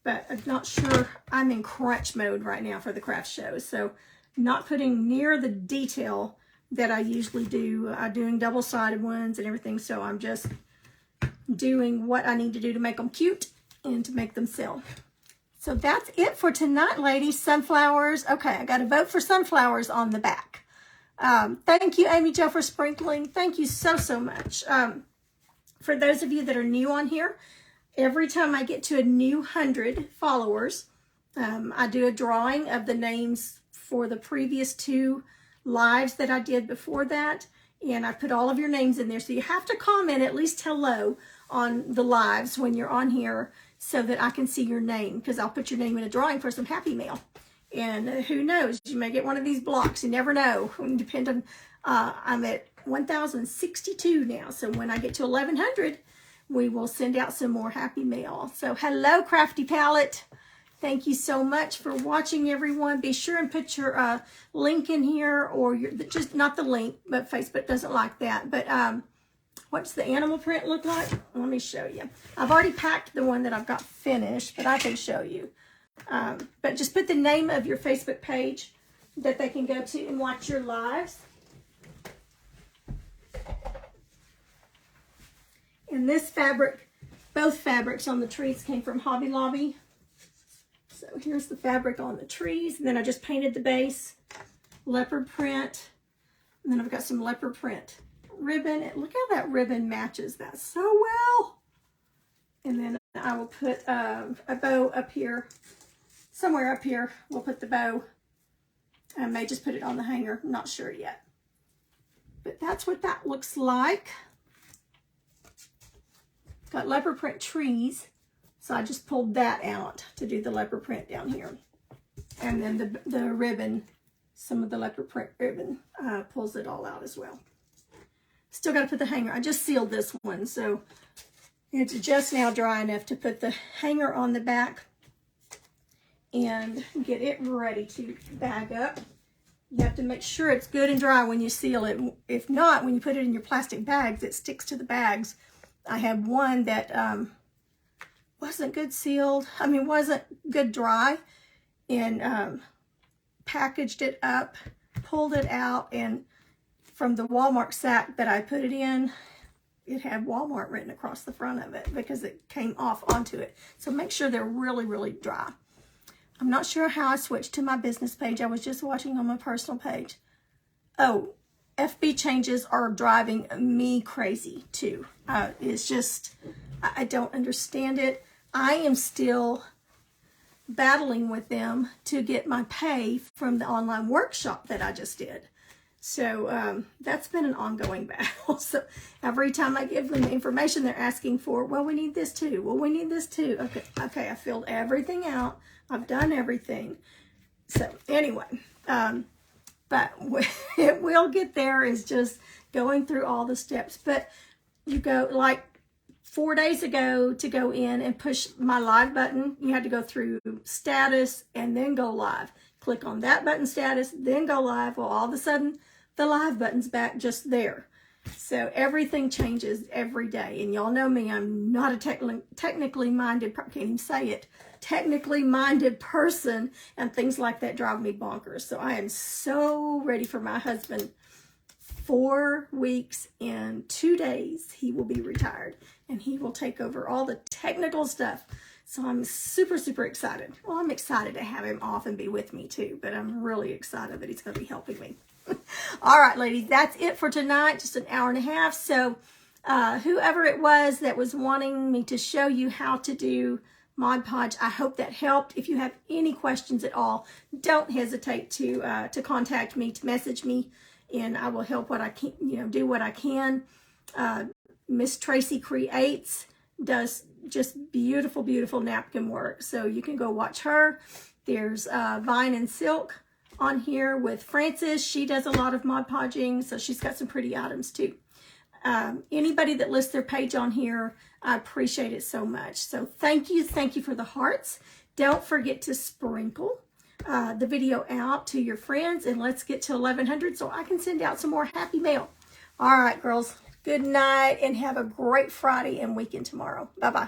But I'm not sure. I'm in crunch mode right now for the craft show, so not putting near the detail that I usually do. I'm doing double-sided ones and everything, so I'm just doing what I need to do to make them cute and to make them sell. So that's it for tonight, ladies. Sunflowers. Okay, I got to vote for sunflowers on the back. Thank you, Amy Jo, for sprinkling. Thank you so much. For those of you that are new on here, every time I get to a new 100 followers, I do a drawing of the names for the previous 2 lives that I did before that. And I put all of your names in there. So you have to comment at least hello on the lives when you're on here so that I can see your name, because I'll put your name in a drawing for some Happy Mail. And who knows, you may get one of these blocks. You never know. Depending, I'm at 1,062 now. So when I get to 1,100, we will send out some more Happy Mail. So hello, Crafty Palette. Thank you so much for watching, everyone. Be sure and put your link in here, or just not the link, but Facebook doesn't like that. But what's the animal print look like? Let me show you. I've already packed the one that I've got finished, but I can show you. But just put the name of your Facebook page that they can go to and watch your lives. And this fabric, both fabrics on the trees came from Hobby Lobby. So here's the fabric on the trees. And then I just painted the base, leopard print. And then I've got some leopard print ribbon. Look how that ribbon matches that so well. And then I will put a bow up here. Somewhere up here, we'll put the bow. I may just put it on the hanger. I'm not sure yet. But that's what that looks like. Got leopard print trees. So I just pulled that out to do the leopard print down here. And then the ribbon, some of the leopard print ribbon pulls it all out as well. Still got to put the hanger. I just sealed this one, so it's just now dry enough to put the hanger on the back and get it ready to bag up. You have to make sure it's good and dry when you seal it. If not, when you put it in your plastic bags, it sticks to the bags. I had one that wasn't good sealed. I mean, wasn't good dry, and packaged it up, pulled it out, and from the Walmart sack that I put it in, it had Walmart written across the front of it because it came off onto it. So make sure they're really, really dry. I'm not sure how I switched to my business page. I was just watching on my personal page. Oh, FB changes are driving me crazy too. It's just, I don't understand it. I am still battling with them to get my pay from the online workshop that I just did. So that's been an ongoing battle. So every time I give them the information they're asking for, well, we need this too. Well, we need this too. Okay, I filled everything out. I've done everything. So anyway, but it will get there. Is just going through all the steps. But you go, like 4 days ago, to go in and push my live button, you had to go through status and then go live. Click on that button, status, then go live. Well, all of a sudden, the live button's back just there. So everything changes every day. And y'all know me, I'm not a technically minded, can't even say it, technically minded person, and things like that drive me bonkers. So I am so ready for my husband. 4 weeks and 2 days, he will be retired, and he will take over all the technical stuff. So I'm super, super excited. Well, I'm excited to have him off and be with me too, but I'm really excited that he's going to be helping me. All right, ladies, that's it for tonight. Just an hour and a half. So whoever it was that was wanting me to show you how to do Mod Podge, I hope that helped. If you have any questions at all, don't hesitate to contact me, to message me, and I will help what I can, do what I can. Miss Tracy Creates does just beautiful, beautiful napkin work. So you can go watch her. There's Vine and Silk on here with Frances. She does a lot of Mod Podging, so she's got some pretty items too. Anybody that lists their page on here, I appreciate it so much. So thank you for the hearts. Don't forget to sprinkle the video out to your friends, and let's get to 1,100 so I can send out some more Happy Mail. All right, girls, good night, and have a great Friday and weekend tomorrow. Bye-bye.